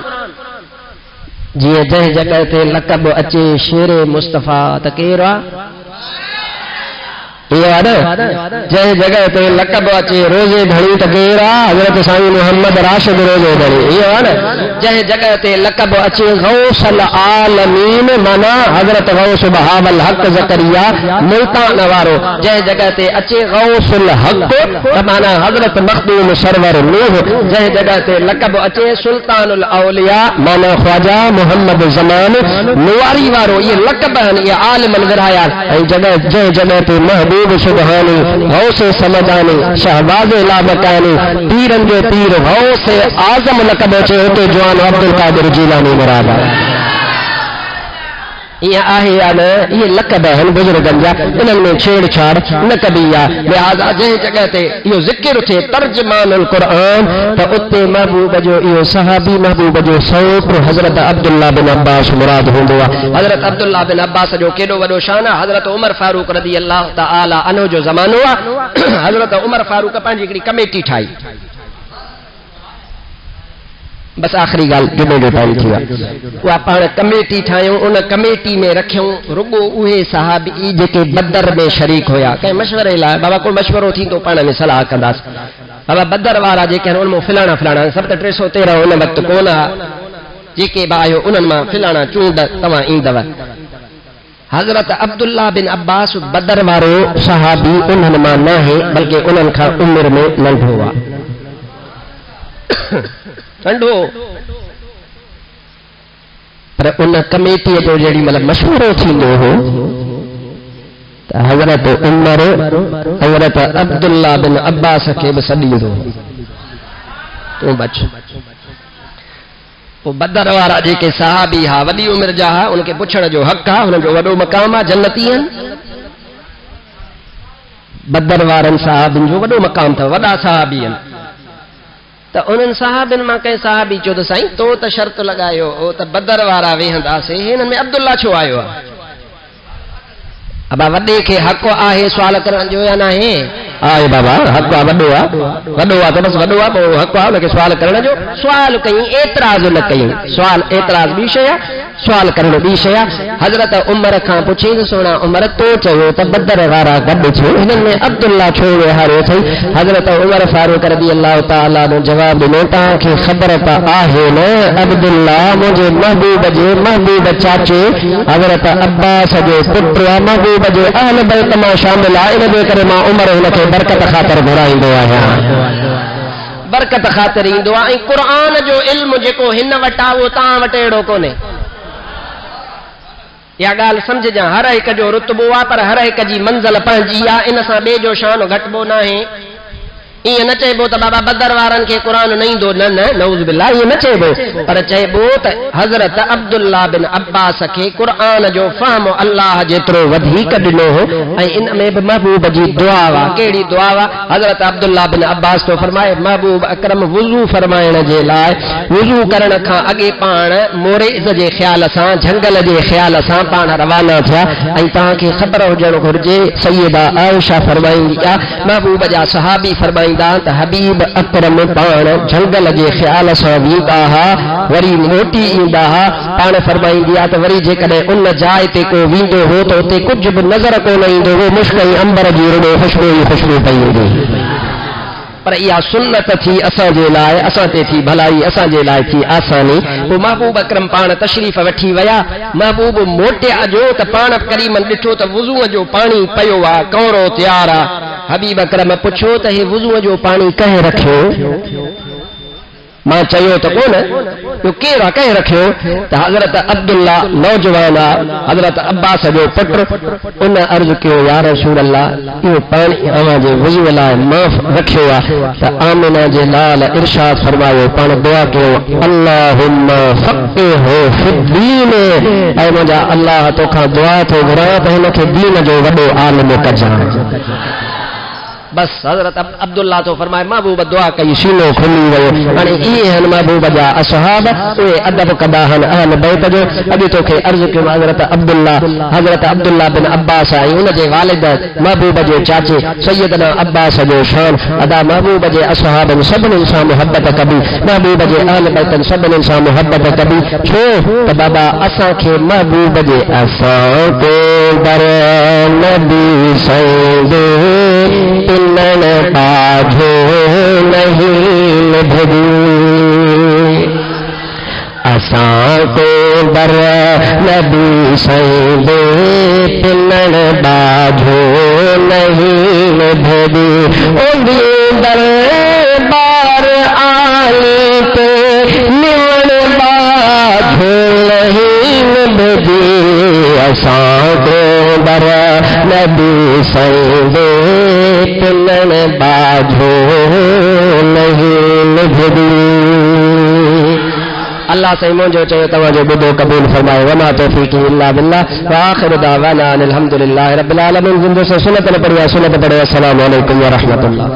जीअं जंहिं जॻह ते लक़ब अचे शेर मुस्तफ़ा त केरु आहे? इहो आहे न। जंहिं जॻह ते लक़ब अचे रोज़े धणी त केरु आहे? हज़रत साईं मुहम्मद राशिद रोज़े धणी। इहो आहे न। जंहिं जॻह ते लक़ब अचे गौसल आलमीन माना हज़रत गौस बहावल हक़ ज़करिया मुल्तान वारो, जंहिं जॻह ते अचे गौसुल हक़ त माना हज़रत मखदूम सरवर नूह, जंहिं जॻह ते लक़ब अचे सुल्तानुल औलिया माना ख्वाजा मुहम्मद ज़मान नुवारी वारो। इहे लक़ब आहिनि, इहे आलिमनि विरहाया। ऐं जंहिं जॻह ते महबूब महबूब सुबहानी गौसे समदानी शहबाज लामकानी पीरन जो पीर गौसे आजम लक़ब चे हुते जवान अब्दुल कादिर जीलानी मुराद ये आहे या न ये लक़ब आहिनि बुजुर्गनि जा इन्हनि में छेड़छाड़ न कबी आहे लिहाज़ा जंहिं जॻह ते इहो ज़िक्र थिए तर्जुमानुल क़ुरआन त उते महबूब जो इहो सहाबी महबूब जो सौट हज़रत अब्दुल्लाह बिन अब्बास मुराद हूंदो आहे। हज़रत अब्दुल्लाह बिन अब्बास जो केॾो वॾो शान आहे। हज़रत उमर फारूक रज़ी अल्लाह तआला अन्हु जो ज़मानो आहे। हज़रत उमर फारूक पंहिंजी हिकिड़ी कमेटी ठाही। बस आखिरी गाल जुमे जो टाइम थी वियो पाण कमेटी ठाहियूं उन कमेटी में रखियूं रुगो उहे सहाबी जेके बदर में शरीक हुआ कंहिं मशवरे लाइ बाबा को मशवरो थी तो पाण में सलाह कंदासीं बाबा बदर वारा जेके आहिनि उनमें फिलाणा फिलाणा सब त 313 उन वक़्तु कोन जेके बि आयो उन्हनि मां फिलाणा चूंड तव्हां ईंदव। हज़रत अब्दुल्लाह बिन अब्बास बदर वारो सहाबी उन्हनि मां न आहे बल्कि उन्हनि खां उमिरि में नंढो आहे ठंडो पर उन कमेटी जो जड़ी मतलब मशवरो थींदो हो त हज़रत उमर हज़रत अब्दुल्लाह बिन अब्बास के भी सॾींदो तूं बच वो बदर वारा जेके सहाबी हा वॾी उमिरि जा हा उनके पुछण जो हक़ आहे हुननि जो वॾो मक़ाम आहे जन्नती आहिनि। बदर वारनि सहाबियुनि जो वॾो मक़ाम अथव वॾा सहाबी आहिनि त उन्हनि सहाबियुनि मां कंहिं सहाबी चयो त साईं तो त शर्त लॻायो हो त बदर वारा वेहंदासीं हिननि में अब्दुल्ला छो आयो आहे। अबा वॾे खे हक़ आहे सुवाल करण जो या न आहे? आहे बाबा हक़ आहे वॾो आहे त बसि वॾो आहे पोइ हक़ आहे हुनखे सुवाल करण जो। सुवाल कयूं एतिराज़ न कयूं सुवाल एतिराज़ ॿी शइ आहे सुवाल करणु ॿी शइ आहे। हज़रत उमर खां पुछी त सोना उमर तो चयो त बदर वारा गॾु थियो हिननि में अब्दुल्ला छो विहारियो अथई। हज़रत उमर फारूक रज़ी अल्लाह तआला जो जवाब ॾिनो तव्हांखे ख़बर त आहे न अब्दुल्ला मुंहिंजे महबूब जे महबूब चाचे हज़रत अब्बास जो पुटु आहे महबूब जे अहल बैत मां शामिल आहे इन जे करे मां उमर हुनखे बरकत ख़ातिर घुराईंदो आहियां बरकत ख़ातिर ईंदो आहे। ऐं क़ुर जो इल्म जेको हिन वटि आहे उहो तव्हां वटि अहिड़ो कोन्हे। या ॻाल्हि सम्झजां हर हिक जो रुतबो आहे पर हर हिक जी मंज़िल पंहिंजी आहे इन सां ॿिए जो शान घटिबो न आहे। ईअं न चइबो त बाबा बदर वारनि खे क़ुर न ईंदो न न नऊज़ बिल्लाह ईअं न चइबो पर चइबो त हज़रत अब्दुल्लाह बिन अब्बास खे क़ुर जो फ़हम अल्लाह जेतिरो वधीक ॾिनो हो ऐं इन में बि महबूब जी दुआ हुआ। कहिड़ी दुआ हुआ? हज़रत अब्दुल्लाह बिन अब्बास तो फरमाए महबूब अकरम वुज़ू फरमाइण जे लाइ वुज़ू करण खां अॻे पाण मोरेज़ जे ख़्याल सां झंगल जे ख़्याल सां पाण रवाना थिया ऐं तव्हांखे ख़बर हुजणु घुरिजे सैयदा आयशा फरमाईंदी आहे महबूब जा सहाबी फरमाईंदा त हबीब अकरम पाण झंगल जे ख़्याल सां वेंदा हुआ वरी मोटी ईंदा हुआ। पाण फरमाईंदी आहे त वरी जेकॾहिं उन जाइ ते को वेंदो हो त उते कुझु बि नज़र कोन ईंदो हो मुश्क ऐं अंबर जी रुॾो ख़ुशबू ई ख़ुशबू पई हूंदी। पर इहा सुन्नत थी असांजे लाइ असां ते थी भलाई असांजे लाइ थी आसानी। पोइ महबूब अकरम पाण तशरीफ़ वठी विया महबूब मोटिया जो त पाण करीमन ॾिठो त वुज़ूअ जो पाणी पियो आहे कौरो तयारु आहे। हबीब अकरम पुछो त हे वुज़ूअ जो पाणी कंहिं रखियो? मां चयो त कोन ॿियो केरु आहे कंहिं रखियो? त हज़रत अब्दुल्ला नौजवान आहे हज़रत अब्बास जो पुटु उन अर्ज़ु कयो या रसूल अल्लाह इहो पाणी अव्हांजे वुज़ूअ लाइ माफ़ रखियो आहे। त आमिना जे लाल इरशाद फरमायो पाण दुआ कयो अल्लाहुम्मा फ़क़्हिहु फ़िद्दीन ऐं मुंहिंजा अल्लाह तोखां दुआ थो घुरां त हिनखे दीन जो वॾो आलिम कजां। बस हज़रत अब्दुल्ला तो फरमाए महबूब दुआ कई सीनो खुली वियो। हाणे इहे आहिनि महबूब जा असहाब उहे अदब कंदा आहिनि अहल बैत जो। अॼु तोखे अर्ज़ु कयो हज़रत अब्दुल्ला बिन अब्बास ऐं उनजे वालिद महबूब जे चाचे सैयदना अब्बास जो शान अदा महबूब जे असहाबनि सभिनी सां मुहबत कबी महबूब जे अहल बैतनि सभिनी सां मुहबत कबी छो त बाबा असांखे महबूब जे असां को दर नबी सैदे नन बाझो नहीं भरी असां को दर नबी सैदे पिनन बाझो नहीं भरी ओंदी दर बार आली पे निवण बाझो नहीं भरी असां को दर नबी सैंदे पिलन बाझो नहीं निभदी। अल्लाह सही मुझो चयो तव्हांजो ॿुधो क़बूल फरमाए। वमा तौफीक़ी इल्ला बिल्लाह व आखिरु दावाना अनिल हम्दुलिल्लाहि रब्बिल आलमीन। जिंदो से सुन्नत न पढ़िया सुन्नत पढ़े। अस्सलामु अलैकुम व रहमतुल्लाह।